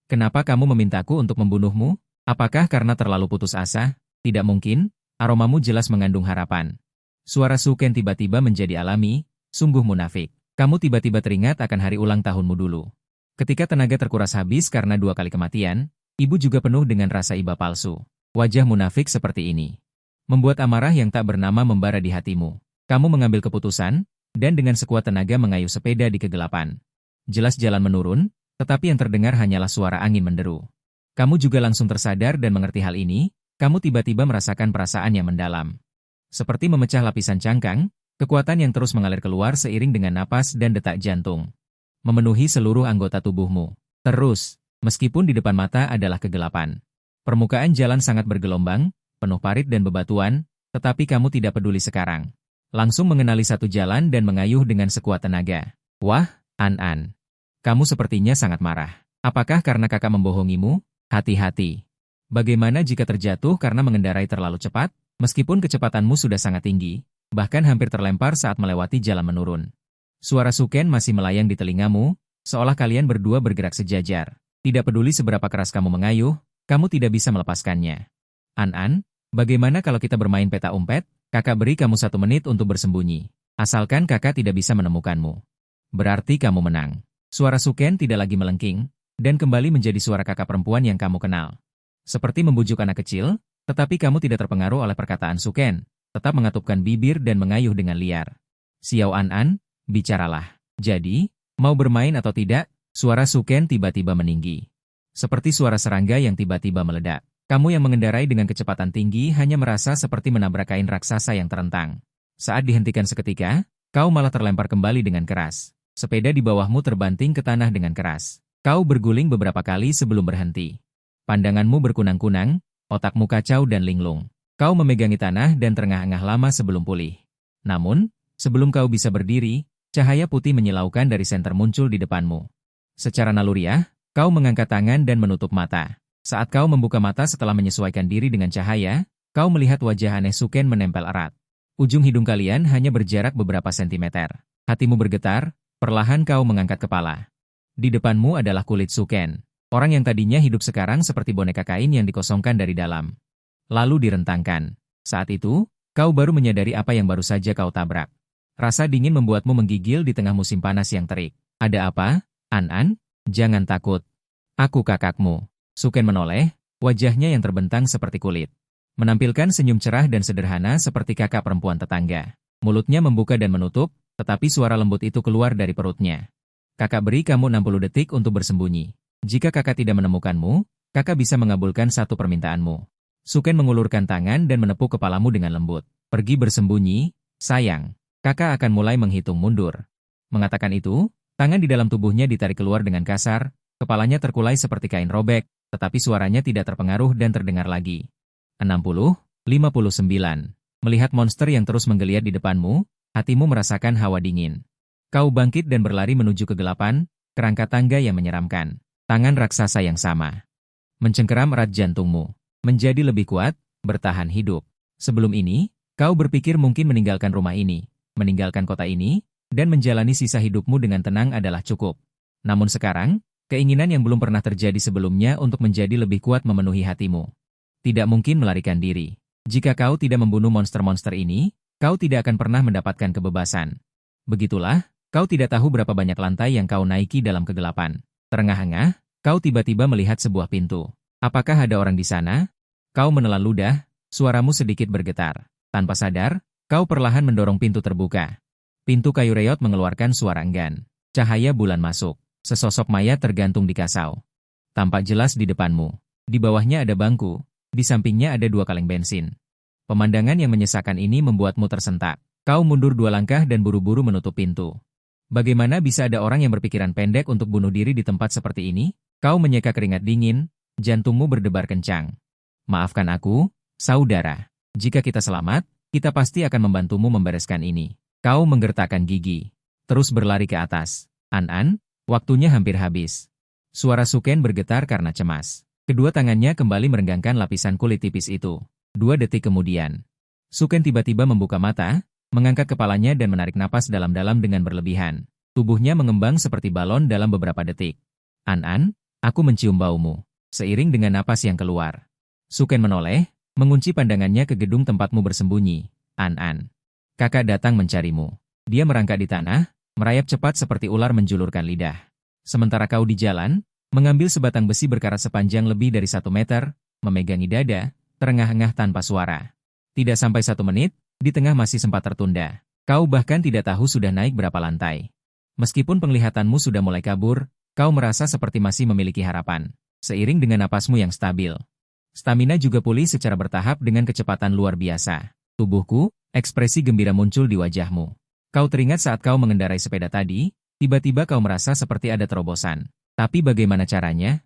A: Kenapa kamu memintaku untuk membunuhmu? Apakah karena terlalu putus asa? Tidak mungkin, aromamu jelas mengandung harapan. Suara Suken tiba-tiba menjadi alami, sungguh munafik. Kamu tiba-tiba teringat akan hari ulang tahunmu dulu. Ketika tenaga terkuras habis karena 2 kali kematian, ibu juga penuh dengan rasa iba palsu. Wajah munafik seperti ini membuat amarah yang tak bernama membara di hatimu. Kamu mengambil keputusan, dan dengan sekuat tenaga mengayuh sepeda di kegelapan. Jelas jalan menurun, tetapi yang terdengar hanyalah suara angin menderu. Kamu juga langsung tersadar dan mengerti hal ini, kamu tiba-tiba merasakan perasaan yang mendalam. Seperti memecah lapisan cangkang, kekuatan yang terus mengalir keluar seiring dengan napas dan detak jantung. Memenuhi seluruh anggota tubuhmu. Terus, meskipun di depan mata adalah kegelapan. Permukaan jalan sangat bergelombang, penuh parit dan bebatuan, tetapi kamu tidak peduli sekarang. Langsung mengenali satu jalan dan mengayuh dengan sekuat tenaga. Wah, An-An. Kamu sepertinya sangat marah. Apakah karena kakak membohongimu? Hati-hati. Bagaimana jika terjatuh karena mengendarai terlalu cepat, meskipun kecepatanmu sudah sangat tinggi, bahkan hampir terlempar saat melewati jalan menurun. Suara Suken masih melayang di telingamu, seolah kalian berdua bergerak sejajar. Tidak peduli seberapa keras kamu mengayuh, kamu tidak bisa melepaskannya. An-An, bagaimana kalau kita bermain peta umpet? Kakak beri kamu 1 menit untuk bersembunyi. Asalkan kakak tidak bisa menemukanmu. Berarti kamu menang. Suara Suken tidak lagi melengking, dan kembali menjadi suara kakak perempuan yang kamu kenal. Seperti membujuk anak kecil, tetapi kamu tidak terpengaruh oleh perkataan Suken, tetap mengatupkan bibir dan mengayuh dengan liar. Xiao An-An, bicaralah. Jadi, mau bermain atau tidak? Suara Suken tiba-tiba meninggi. Seperti suara serangga yang tiba-tiba meledak. Kamu yang mengendarai dengan kecepatan tinggi hanya merasa seperti menabrak kain raksasa yang terentang. Saat dihentikan seketika, kau malah terlempar kembali dengan keras. Sepeda di bawahmu terbanting ke tanah dengan keras. Kau berguling beberapa kali sebelum berhenti. Pandanganmu berkunang-kunang, otakmu kacau dan linglung. Kau memegangi tanah dan terengah-engah lama sebelum pulih. Namun, sebelum kau bisa berdiri, cahaya putih menyilaukan dari senter muncul di depanmu. Secara naluriah, kau mengangkat tangan dan menutup mata. Saat kau membuka mata setelah menyesuaikan diri dengan cahaya, kau melihat wajah aneh Suken menempel erat. Ujung hidung kalian hanya berjarak beberapa sentimeter. Hatimu bergetar, perlahan kau mengangkat kepala. Di depanmu adalah kulit Suken. Orang yang tadinya hidup sekarang seperti boneka kain yang dikosongkan dari dalam. Lalu direntangkan. Saat itu, kau baru menyadari apa yang baru saja kau tabrak. Rasa dingin membuatmu menggigil di tengah musim panas yang terik. Ada apa, An-An? Jangan takut. Aku kakakmu. Suken menoleh, wajahnya yang terbentang seperti kulit. Menampilkan senyum cerah dan sederhana seperti kakak perempuan tetangga. Mulutnya membuka dan menutup, tetapi suara lembut itu keluar dari perutnya. Kakak beri kamu 60 detik untuk bersembunyi. Jika kakak tidak menemukanmu, kakak bisa mengabulkan satu permintaanmu. Suken mengulurkan tangan dan menepuk kepalamu dengan lembut. Pergi bersembunyi, sayang. Kakak akan mulai menghitung mundur. Mengatakan itu, tangan di dalam tubuhnya ditarik keluar dengan kasar, kepalanya terkulai seperti kain robek, tetapi suaranya tidak terpengaruh dan terdengar lagi. 60, 59. Melihat monster yang terus menggeliat di depanmu, hatimu merasakan hawa dingin. Kau bangkit dan berlari menuju kegelapan, kerangka tangga yang menyeramkan. Tangan raksasa yang sama mencengkeram erat jantungmu. Menjadi lebih kuat, bertahan hidup. Sebelum ini, kau berpikir mungkin meninggalkan rumah ini, meninggalkan kota ini, dan menjalani sisa hidupmu dengan tenang adalah cukup. Namun sekarang, keinginan yang belum pernah terjadi sebelumnya untuk menjadi lebih kuat memenuhi hatimu. Tidak mungkin melarikan diri. Jika kau tidak membunuh monster-monster ini, kau tidak akan pernah mendapatkan kebebasan. Begitulah, kau tidak tahu berapa banyak lantai yang kau naiki dalam kegelapan. Terengah-engah, kau tiba-tiba melihat sebuah pintu. Apakah ada orang di sana? Kau menelan ludah, suaramu sedikit bergetar. Tanpa sadar, kau perlahan mendorong pintu terbuka. Pintu kayu reot mengeluarkan suara enggan. Cahaya bulan masuk. Sesosok mayat tergantung di kasau. Tampak jelas di depanmu. Di bawahnya ada bangku, di sampingnya ada 2 kaleng bensin. Pemandangan yang menyesakan ini membuatmu tersentak. Kau mundur 2 langkah dan buru-buru menutup pintu. Bagaimana bisa ada orang yang berpikiran pendek untuk bunuh diri di tempat seperti ini? Kau menyeka keringat dingin, jantungmu berdebar kencang. Maafkan aku, saudara. Jika kita selamat, kita pasti akan membantumu membereskan ini. Kau menggertakkan gigi. Terus berlari ke atas. An-an, waktunya hampir habis. Suara Suken bergetar karena cemas. Kedua tangannya kembali merenggangkan lapisan kulit tipis itu. 2 detik kemudian, Suken tiba-tiba membuka mata, mengangkat kepalanya dan menarik napas dalam-dalam dengan berlebihan. Tubuhnya mengembang seperti balon dalam beberapa detik. An-an, aku mencium baumu. Seiring dengan napas yang keluar, Suken menoleh, mengunci pandangannya ke gedung tempatmu bersembunyi. An-an, kakak datang mencarimu. Dia merangkak di tanah, merayap cepat seperti ular menjulurkan lidah. Sementara kau di jalan, mengambil sebatang besi berkarat sepanjang lebih dari 1 meter, memegangi dada, terengah-engah tanpa suara. Tidak sampai 1 menit, di tengah masih sempat tertunda. Kau bahkan tidak tahu sudah naik berapa lantai. Meskipun penglihatanmu sudah mulai kabur, kau merasa seperti masih memiliki harapan. Seiring dengan napasmu yang stabil, stamina juga pulih secara bertahap dengan kecepatan luar biasa. Tubuhku, ekspresi gembira muncul di wajahmu. Kau teringat saat kau mengendarai sepeda tadi, tiba-tiba kau merasa seperti ada terobosan. Tapi bagaimana caranya?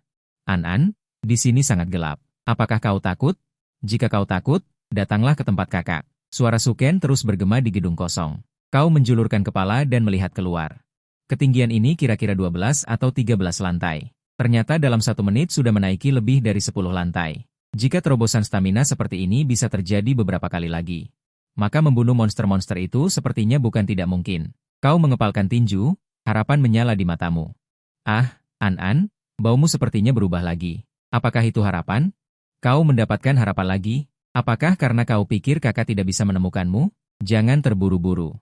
A: An-an, di sini sangat gelap. Apakah kau takut? Jika kau takut, datanglah ke tempat kakak. Suara Suken terus bergema di gedung kosong. Kau menjulurkan kepala dan melihat keluar. Ketinggian ini kira-kira 12 atau 13 lantai. Ternyata dalam 1 menit sudah menaiki lebih dari 10 lantai. Jika terobosan stamina seperti ini bisa terjadi beberapa kali lagi, maka membunuh monster-monster itu sepertinya bukan tidak mungkin. Kau mengepalkan tinju, harapan menyala di matamu. Ah, An-an, baumu sepertinya berubah lagi. Apakah itu harapan? Kau mendapatkan harapan lagi? Apakah karena kau pikir kakak tidak bisa menemukanmu? Jangan terburu-buru.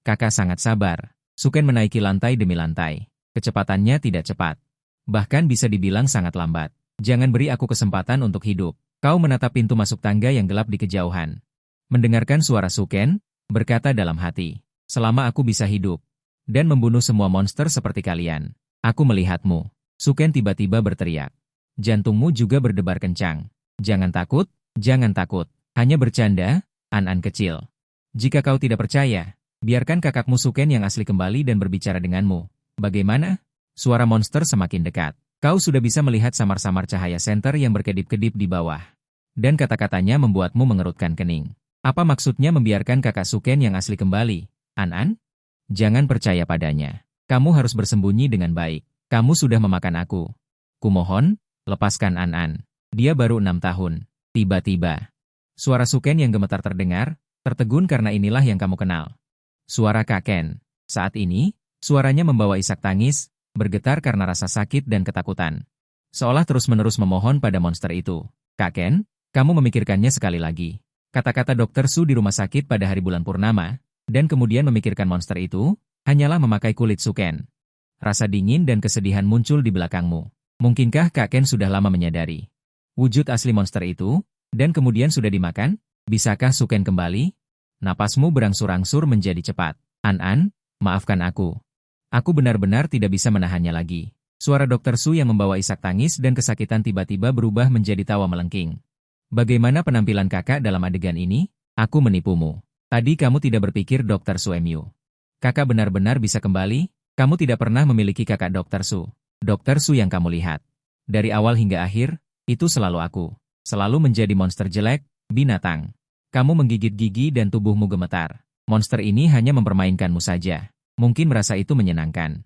A: Kakak sangat sabar. Suken menaiki lantai demi lantai. Kecepatannya tidak cepat. Bahkan bisa dibilang sangat lambat. Jangan beri aku kesempatan untuk hidup. Kau menatap pintu masuk tangga yang gelap di kejauhan. Mendengarkan suara Suken, berkata dalam hati, selama aku bisa hidup dan membunuh semua monster seperti kalian, aku melihatmu. Suken tiba-tiba berteriak. Jantungmu juga berdebar kencang. Jangan takut, jangan takut. Hanya bercanda, An-an kecil. Jika kau tidak percaya, biarkan kakakmu Suken yang asli kembali dan berbicara denganmu. Bagaimana? Suara monster semakin dekat. Kau sudah bisa melihat samar-samar cahaya senter yang berkedip-kedip di bawah. Dan kata-katanya membuatmu mengerutkan kening. Apa maksudnya membiarkan kakak Suken yang asli kembali? An-an? Jangan percaya padanya. Kamu harus bersembunyi dengan baik. Kamu sudah memakan aku. Kumohon, lepaskan An-an. Dia baru 6 tahun. Tiba-tiba, suara Suken yang gemetar terdengar, tertegun karena inilah yang kamu kenal. Suara Kaken. Saat ini, suaranya membawa isak tangis, bergetar karena rasa sakit dan ketakutan. Seolah terus-menerus memohon pada monster itu. Kaken, kamu memikirkannya sekali lagi. Kata-kata Dokter Su di rumah sakit pada hari bulan purnama, dan kemudian memikirkan monster itu, hanyalah memakai kulit Suken. Rasa dingin dan kesedihan muncul di belakangmu. Mungkinkah Kaken sudah lama menyadari wujud asli monster itu, dan kemudian sudah dimakan? Bisakah Suken kembali? Napasmu berangsur-angsur menjadi cepat. An-an, maafkan aku. Aku benar-benar tidak bisa menahannya lagi. Suara Dokter Su yang membawa isak tangis dan kesakitan tiba-tiba berubah menjadi tawa melengking. Bagaimana penampilan kakak dalam adegan ini? Aku menipumu. Tadi kamu tidak berpikir Dokter Su Mu. Kakak benar-benar bisa kembali? Kamu tidak pernah memiliki kakak Dokter Su. Dokter Su yang kamu lihat. Dari awal hingga akhir, itu selalu aku. Selalu menjadi monster jelek, binatang. Kamu menggigit gigi dan tubuhmu gemetar. Monster ini hanya mempermainkanmu saja. Mungkin merasa itu menyenangkan.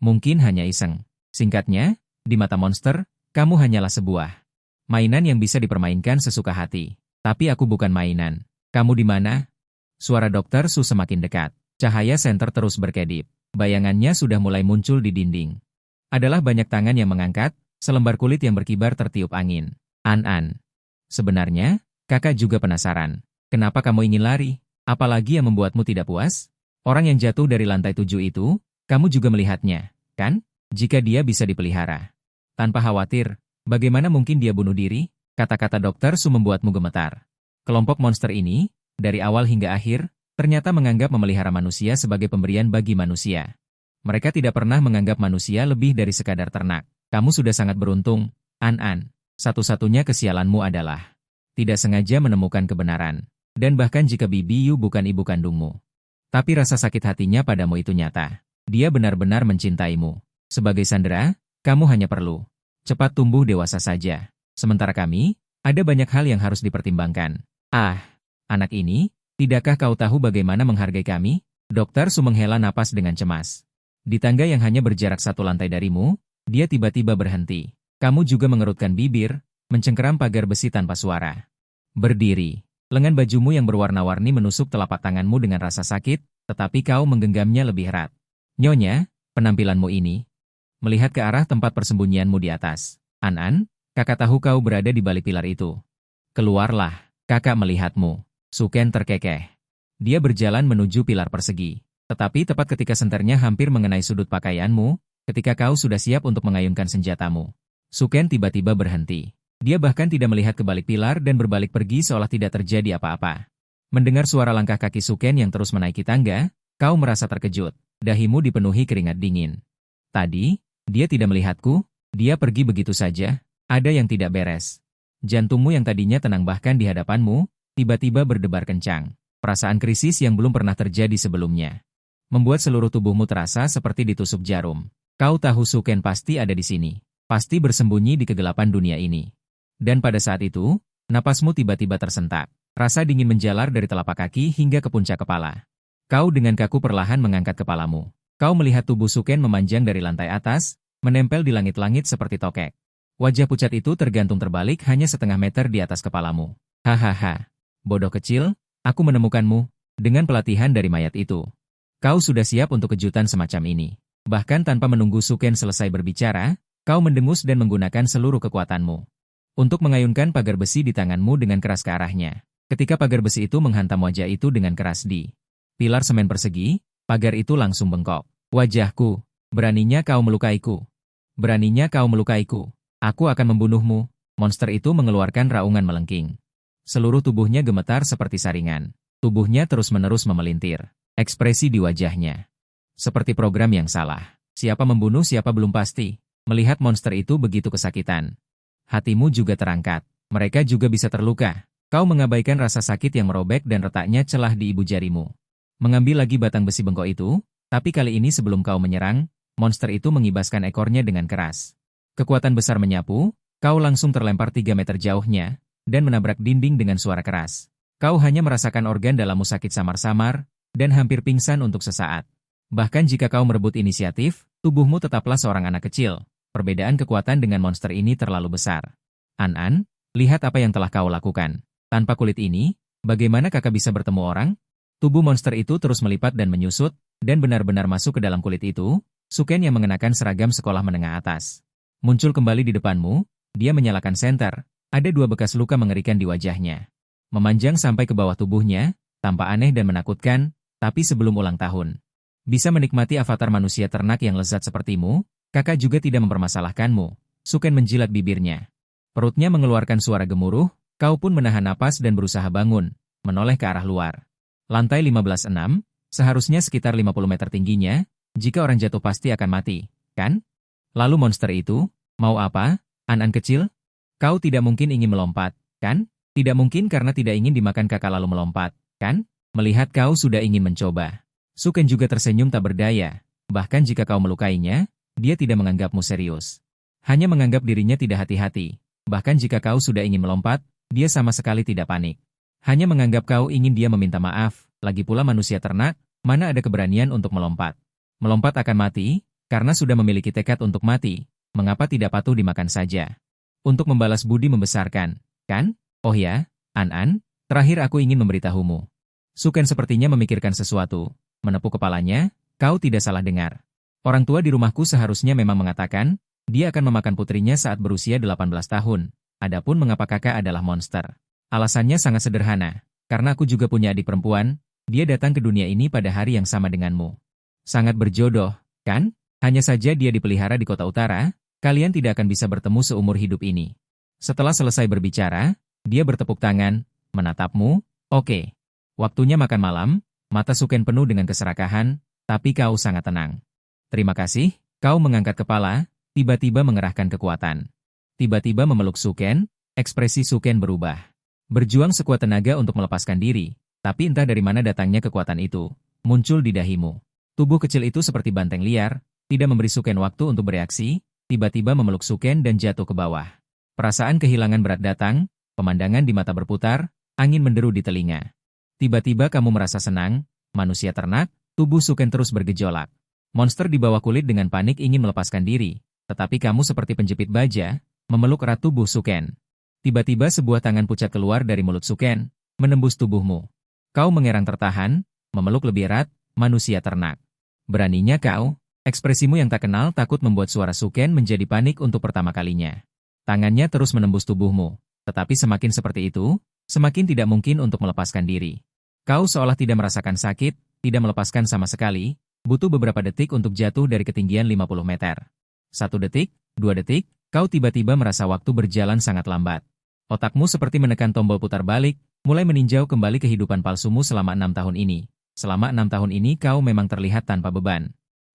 A: Mungkin hanya iseng. Singkatnya, di mata monster, kamu hanyalah sebuah mainan yang bisa dipermainkan sesuka hati. Tapi aku bukan mainan. Kamu di mana? Suara Dokter Su semakin dekat. Cahaya senter terus berkedip. Bayangannya sudah mulai muncul di dinding. Adalah banyak tangan yang mengangkat, selembar kulit yang berkibar tertiup angin. An-an. Sebenarnya, kakak juga penasaran. Kenapa kamu ingin lari? Apalagi yang membuatmu tidak puas? Orang yang jatuh dari lantai 7 itu, kamu juga melihatnya, kan? Jika dia bisa dipelihara tanpa khawatir, bagaimana mungkin dia bunuh diri? Kata-kata Dokter Su membuatmu gemetar. Kelompok monster ini, dari awal hingga akhir, ternyata menganggap memelihara manusia sebagai pemberian bagi manusia. Mereka tidak pernah menganggap manusia lebih dari sekadar ternak. Kamu sudah sangat beruntung, An-an. Satu-satunya kesialanmu adalah tidak sengaja menemukan kebenaran. Dan bahkan jika Bibi Yu bukan ibu kandungmu. Tapi rasa sakit hatinya padamu itu nyata. Dia benar-benar mencintaimu. Sebagai sandera, kamu hanya perlu Cepat tumbuh dewasa saja. Sementara kami, ada banyak hal yang harus dipertimbangkan. Ah, anak ini, tidakkah kau tahu bagaimana menghargai kami? Dokter Su menghela napas dengan cemas. Di tangga yang hanya berjarak 1 lantai darimu, dia tiba-tiba berhenti. Kamu juga mengerutkan bibir, mencengkeram pagar besi tanpa suara. Berdiri. Lengan bajumu yang berwarna-warni menusuk telapak tanganmu dengan rasa sakit, tetapi kau menggenggamnya lebih erat. Nyonya, penampilanmu ini. Melihat ke arah tempat persembunyianmu di atas. An-an, kakak tahu kau berada di balik pilar itu. Keluarlah, kakak melihatmu. Suken terkekeh. Dia berjalan menuju pilar persegi. Tetapi tepat ketika senternya hampir mengenai sudut pakaianmu, ketika kau sudah siap untuk mengayunkan senjatamu. Suken tiba-tiba berhenti. Dia bahkan tidak melihat ke balik pilar dan berbalik pergi seolah tidak terjadi apa-apa. Mendengar suara langkah kaki Suken yang terus menaiki tangga, kau merasa terkejut. Dahimu dipenuhi keringat dingin. Tadi, dia tidak melihatku, dia pergi begitu saja, ada yang tidak beres. Jantungmu yang tadinya tenang bahkan di hadapanmu, tiba-tiba berdebar kencang. Perasaan krisis yang belum pernah terjadi sebelumnya. Membuat seluruh tubuhmu terasa seperti ditusuk jarum. Kau tahu Suken pasti ada di sini. Pasti bersembunyi di kegelapan dunia ini. Dan pada saat itu, napasmu tiba-tiba tersentak. Rasa dingin menjalar dari telapak kaki hingga ke puncak kepala. Kau dengan kaku perlahan mengangkat kepalamu. Kau melihat tubuh Suken memanjang dari lantai atas, menempel di langit-langit seperti tokek. Wajah pucat itu tergantung terbalik hanya setengah meter di atas kepalamu. Hahaha. Bodoh kecil, aku menemukanmu, dengan pelatihan dari mayat itu. Kau sudah siap untuk kejutan semacam ini. Bahkan tanpa menunggu Suken selesai berbicara, kau mendengus dan menggunakan seluruh kekuatanmu. Untuk mengayunkan pagar besi di tanganmu dengan keras ke arahnya. Ketika pagar besi itu menghantam wajah itu dengan keras di pilar semen persegi, pagar itu langsung bengkok. Wajahku, beraninya kau melukaiku. Beraninya kau melukaiku. Aku akan membunuhmu. Monster itu mengeluarkan raungan melengking. Seluruh tubuhnya gemetar seperti saringan. Tubuhnya terus-menerus memelintir. Ekspresi di wajahnya. Seperti program yang salah. Siapa membunuh siapa belum pasti. Melihat monster itu begitu kesakitan. Hatimu juga terangkat. Mereka juga bisa terluka. Kau mengabaikan rasa sakit yang merobek dan retaknya celah di ibu jarimu. Mengambil lagi batang besi bengkok itu, tapi kali ini sebelum kau menyerang, monster itu mengibaskan ekornya dengan keras. Kekuatan besar menyapu, kau langsung terlempar 3 meter jauhnya, dan menabrak dinding dengan suara keras. Kau hanya merasakan organ dalammu sakit samar-samar, dan hampir pingsan untuk sesaat. Bahkan jika kau merebut inisiatif, tubuhmu tetaplah seorang anak kecil. Perbedaan kekuatan dengan monster ini terlalu besar. An-an, lihat apa yang telah kau lakukan. Tanpa kulit ini, bagaimana kakak bisa bertemu orang? Tubuh monster itu terus melipat dan menyusut, dan benar-benar masuk ke dalam kulit itu. Suken yang mengenakan seragam sekolah menengah atas. Muncul kembali di depanmu, dia menyalakan senter, ada 2 bekas luka mengerikan di wajahnya. Memanjang sampai ke bawah tubuhnya, tampak aneh dan menakutkan, tapi sebelum ulang tahun. Bisa menikmati avatar manusia ternak yang lezat sepertimu, kakak juga tidak mempermasalahkanmu. Suken menjilat bibirnya. Perutnya mengeluarkan suara gemuruh, kau pun menahan napas dan berusaha bangun, menoleh ke arah luar. Lantai 15-6, seharusnya sekitar 50 meter tingginya, jika orang jatuh pasti akan mati, kan? Lalu monster itu, mau apa, An-an kecil? Kau tidak mungkin ingin melompat, kan? Tidak mungkin karena tidak ingin dimakan kakak lalu melompat, kan? Melihat kau sudah ingin mencoba. Suken juga tersenyum tak berdaya, bahkan jika kau melukainya, dia tidak menganggapmu serius. Hanya menganggap dirinya tidak hati-hati, bahkan jika kau sudah ingin melompat, dia sama sekali tidak panik. Hanya menganggap kau ingin dia meminta maaf, lagi pula manusia ternak, mana ada keberanian untuk melompat. Melompat akan mati, karena sudah memiliki tekad untuk mati, mengapa tidak patuh dimakan saja? Untuk membalas budi membesarkan, kan? Oh ya, An-an, terakhir aku ingin memberitahumu. Suken sepertinya memikirkan sesuatu, menepuk kepalanya, kau tidak salah dengar. Orang tua di rumahku seharusnya memang mengatakan, dia akan memakan putrinya saat berusia 18 tahun. Adapun mengapa kakak adalah monster. Alasannya sangat sederhana, karena aku juga punya adik perempuan, dia datang ke dunia ini pada hari yang sama denganmu. Sangat berjodoh, kan? Hanya saja dia dipelihara di kota utara, kalian tidak akan bisa bertemu seumur hidup ini. Setelah selesai berbicara, dia bertepuk tangan, menatapmu, oke. Waktunya makan malam, mata Suken penuh dengan keserakahan, tapi kau sangat tenang. Terima kasih, kau mengangkat kepala, tiba-tiba mengerahkan kekuatan. Tiba-tiba memeluk Suken, ekspresi Suken berubah. Berjuang sekuat tenaga untuk melepaskan diri, tapi entah dari mana datangnya kekuatan itu, muncul di dahimu. Tubuh kecil itu seperti banteng liar, tidak memberi Suken waktu untuk bereaksi, tiba-tiba memeluk Suken dan jatuh ke bawah. Perasaan kehilangan berat datang, pemandangan di mata berputar, angin menderu di telinga. Tiba-tiba kamu merasa senang, manusia ternak, tubuh Suken terus bergejolak. Monster di bawah kulit dengan panik ingin melepaskan diri, tetapi kamu seperti penjepit baja, memeluk erat tubuh Suken. Tiba-tiba sebuah tangan pucat keluar dari mulut Suken, menembus tubuhmu. Kau mengerang tertahan, memeluk lebih erat, manusia ternak. Beraninya kau, ekspresimu yang tak kenal takut membuat suara Suken menjadi panik untuk pertama kalinya. Tangannya terus menembus tubuhmu, tetapi semakin seperti itu, semakin tidak mungkin untuk melepaskan diri. Kau seolah tidak merasakan sakit, tidak melepaskan sama sekali, butuh beberapa detik untuk jatuh dari ketinggian 50 meter. 1 detik, 2 detik, kau tiba-tiba merasa waktu berjalan sangat lambat. Otakmu seperti menekan tombol putar balik, mulai meninjau kembali kehidupan palsumu selama 6 tahun ini. Selama 6 tahun ini kau memang terlihat tanpa beban.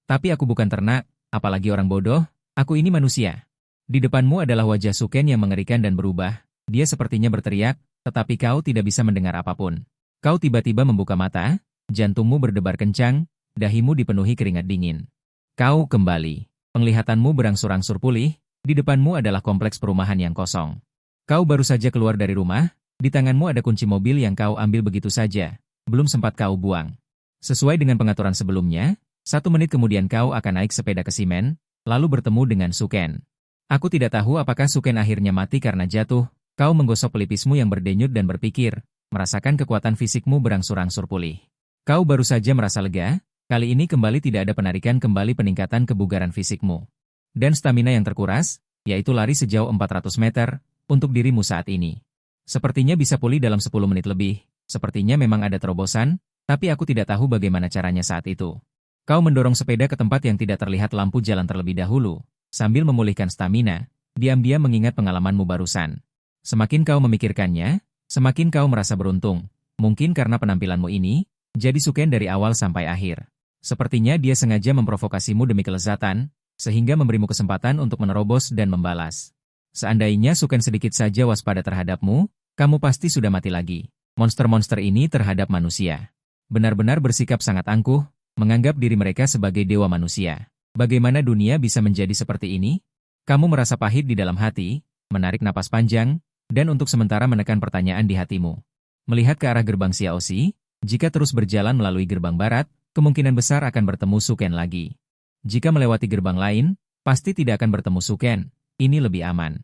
A: Tapi aku bukan ternak, apalagi orang bodoh, aku ini manusia. Di depanmu adalah wajah Suken yang mengerikan dan berubah. Dia sepertinya berteriak, tetapi kau tidak bisa mendengar apapun. Kau tiba-tiba membuka mata, jantungmu berdebar kencang, dahimu dipenuhi keringat dingin. Kau kembali. Penglihatanmu berangsur-angsur pulih, di depanmu adalah kompleks perumahan yang kosong. Kau baru saja keluar dari rumah, di tanganmu ada kunci mobil yang kau ambil begitu saja, belum sempat kau buang. Sesuai dengan pengaturan sebelumnya, 1 menit kemudian kau akan naik sepeda ke simen, lalu bertemu dengan Suken. Aku tidak tahu apakah Suken akhirnya mati karena jatuh, kau menggosok pelipismu yang berdenyut dan berpikir, merasakan kekuatan fisikmu berangsur-angsur pulih. Kau baru saja merasa lega, kali ini kembali tidak ada penarikan kembali peningkatan kebugaran fisikmu. Dan stamina yang terkuras, yaitu lari sejauh 400 meter, untuk dirimu saat ini. Sepertinya bisa pulih dalam 10 menit lebih, sepertinya memang ada terobosan, tapi aku tidak tahu bagaimana caranya saat itu. Kau mendorong sepeda ke tempat yang tidak terlihat lampu jalan terlebih dahulu, sambil memulihkan stamina, diam-diam mengingat pengalamanmu barusan. Semakin kau memikirkannya, semakin kau merasa beruntung. Mungkin karena penampilanmu ini, jadi Suken dari awal sampai akhir. Sepertinya dia sengaja memprovokasimu demi kelezatan, sehingga memberimu kesempatan untuk menerobos dan membalas. Seandainya Suken sedikit saja waspada terhadapmu, kamu pasti sudah mati lagi. Monster-monster ini terhadap manusia benar-benar bersikap sangat angkuh, menganggap diri mereka sebagai dewa manusia. Bagaimana dunia bisa menjadi seperti ini? Kamu merasa pahit di dalam hati, menarik napas panjang, dan untuk sementara menekan pertanyaan di hatimu. Melihat ke arah gerbang Xiaoxi, jika terus berjalan melalui gerbang barat, kemungkinan besar akan bertemu Suken lagi. Jika melewati gerbang lain, pasti tidak akan bertemu Suken, ini lebih aman.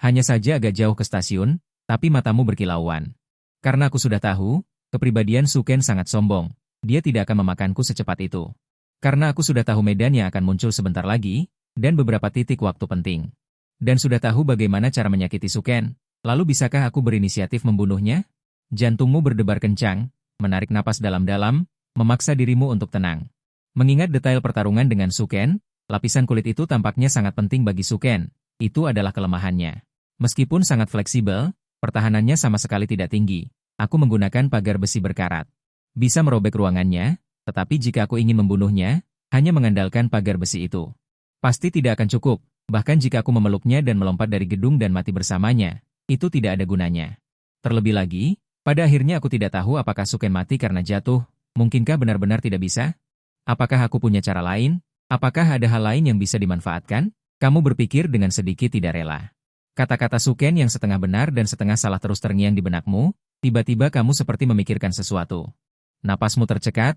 A: Hanya saja agak jauh ke stasiun, tapi matamu berkilauan. Karena aku sudah tahu, kepribadian Suken sangat sombong, dia tidak akan memakanku secepat itu. Karena aku sudah tahu medan yang akan muncul sebentar lagi, dan beberapa titik waktu penting. Dan sudah tahu bagaimana cara menyakiti Suken, lalu bisakah aku berinisiatif membunuhnya? Jantungmu berdebar kencang, menarik napas dalam-dalam, memaksa dirimu untuk tenang. Mengingat detail pertarungan dengan Suken, lapisan kulit itu tampaknya sangat penting bagi Suken, itu adalah kelemahannya. Meskipun sangat fleksibel, pertahanannya sama sekali tidak tinggi. Aku menggunakan pagar besi berkarat. Bisa merobek ruangannya, tetapi jika aku ingin membunuhnya, hanya mengandalkan pagar besi itu. Pasti tidak akan cukup, bahkan jika aku memeluknya dan melompat dari gedung dan mati bersamanya, itu tidak ada gunanya. Terlebih lagi, pada akhirnya aku tidak tahu apakah Suken mati karena jatuh, mungkinkah benar-benar tidak bisa? Apakah aku punya cara lain? Apakah ada hal lain yang bisa dimanfaatkan? Kamu berpikir dengan sedikit tidak rela. Kata-kata Suken yang setengah benar dan setengah salah terus terngiang di benakmu, tiba-tiba kamu seperti memikirkan sesuatu. Napasmu tercekat,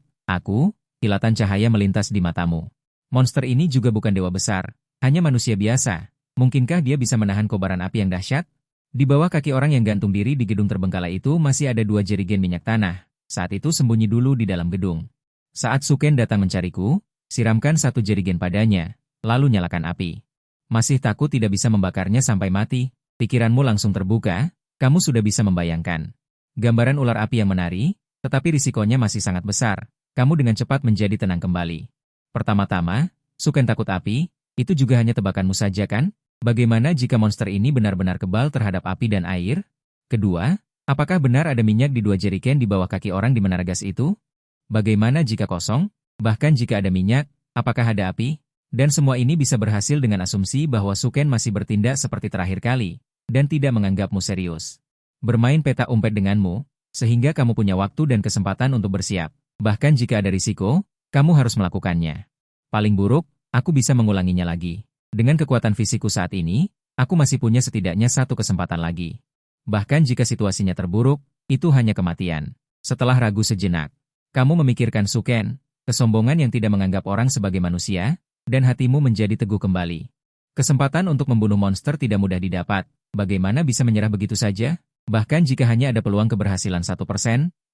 A: kilatan cahaya melintas di matamu. Monster ini juga bukan dewa besar, hanya manusia biasa. Mungkinkah dia bisa menahan kobaran api yang dahsyat? Di bawah kaki orang yang gantung diri di gedung terbengkalai itu masih ada 2 jerigen minyak tanah. Saat itu sembunyi dulu di dalam gedung. Saat Suken datang mencariku, siramkan 1 jerigen padanya, lalu nyalakan api. Masih takut tidak bisa membakarnya sampai mati? Pikiranmu langsung terbuka, kamu sudah bisa membayangkan. Gambaran ular api yang menari, tetapi risikonya masih sangat besar. Kamu dengan cepat menjadi tenang kembali. Pertama-tama, Suken takut api, itu juga hanya tebakanmu saja kan? Bagaimana jika monster ini benar-benar kebal terhadap api dan air? Kedua, apakah benar ada minyak di 2 jerigen di bawah kaki orang di menara gas itu? Bagaimana jika kosong? Bahkan jika ada minyak, apakah ada api? Dan semua ini bisa berhasil dengan asumsi bahwa Suken masih bertindak seperti terakhir kali, dan tidak menganggapmu serius. Bermain peta umpet denganmu, sehingga kamu punya waktu dan kesempatan untuk bersiap. Bahkan jika ada risiko, kamu harus melakukannya. Paling buruk, aku bisa mengulanginya lagi. Dengan kekuatan fisikku saat ini, aku masih punya setidaknya satu kesempatan lagi. Bahkan jika situasinya terburuk, itu hanya kematian. Setelah ragu sejenak, kamu memikirkan Suken, kesombongan yang tidak menganggap orang sebagai manusia, dan hatimu menjadi teguh kembali. Kesempatan untuk membunuh monster tidak mudah didapat. Bagaimana bisa menyerah begitu saja? Bahkan jika hanya ada peluang keberhasilan 1%,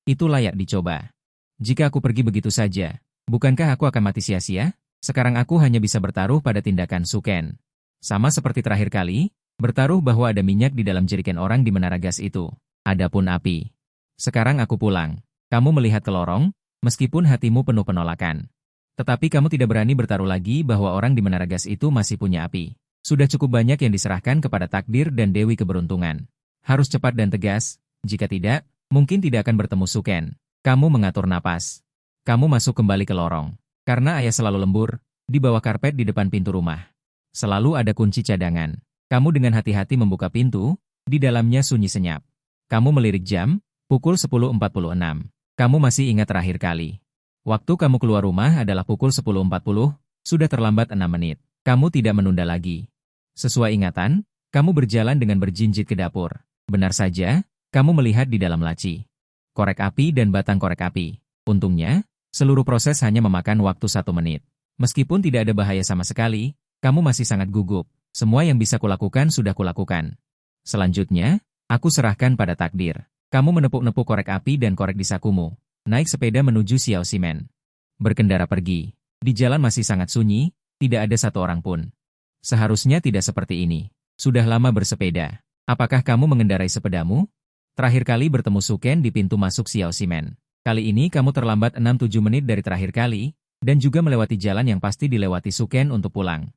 A: itu layak dicoba. Jika aku pergi begitu saja, bukankah aku akan mati sia-sia? Sekarang aku hanya bisa bertaruh pada tindakan Suken. Sama seperti terakhir kali, bertaruh bahwa ada minyak di dalam jerigen orang di menara gas itu. Adapun api. Sekarang aku pulang. Kamu melihat ke lorong, meskipun hatimu penuh penolakan. Tetapi kamu tidak berani bertaruh lagi bahwa orang di menara gas itu masih punya api. Sudah cukup banyak yang diserahkan kepada takdir dan Dewi Keberuntungan. Harus cepat dan tegas, jika tidak, mungkin tidak akan bertemu Suken. Kamu mengatur napas. Kamu masuk kembali ke lorong. Karena ayah selalu lembur, di bawah karpet di depan pintu rumah. Selalu ada kunci cadangan. Kamu dengan hati-hati membuka pintu, di dalamnya sunyi senyap. Kamu melirik jam, pukul 10.46. Kamu masih ingat terakhir kali. Waktu kamu keluar rumah adalah pukul 10.40, sudah terlambat 6 menit. Kamu tidak menunda lagi. Sesuai ingatan, kamu berjalan dengan berjinjit ke dapur. Benar saja, kamu melihat di dalam laci. Korek api dan batang korek api. Untungnya, seluruh proses hanya memakan waktu 1 menit. Meskipun tidak ada bahaya sama sekali, kamu masih sangat gugup. Semua yang bisa kulakukan sudah kulakukan. Selanjutnya, aku serahkan pada takdir. Kamu menepuk-nepuk korek api dan korek di sakumu. Naik sepeda menuju Xiao Ximen. Berkendara pergi. Di jalan masih sangat sunyi, tidak ada satu orang pun. Seharusnya tidak seperti ini. Sudah lama bersepeda. Apakah kamu mengendarai sepedamu? Terakhir kali bertemu Suken di pintu masuk Xiao Ximen. Kali ini kamu terlambat 6-7 menit dari terakhir kali, dan juga melewati jalan yang pasti dilewati Suken untuk pulang.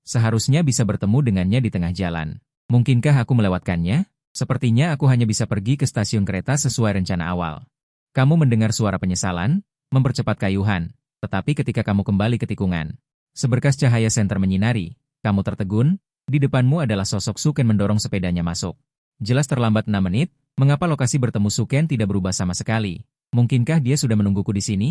A: Seharusnya bisa bertemu dengannya di tengah jalan. Mungkinkah aku melewatkannya? Sepertinya aku hanya bisa pergi ke stasiun kereta sesuai rencana awal. Kamu mendengar suara penyesalan, mempercepat kayuhan, tetapi ketika kamu kembali ke tikungan, seberkas cahaya senter menyinari, kamu tertegun, di depanmu adalah sosok Suken mendorong sepedanya masuk. Jelas terlambat 6 menit, mengapa lokasi bertemu Suken tidak berubah sama sekali? Mungkinkah dia sudah menungguku di sini?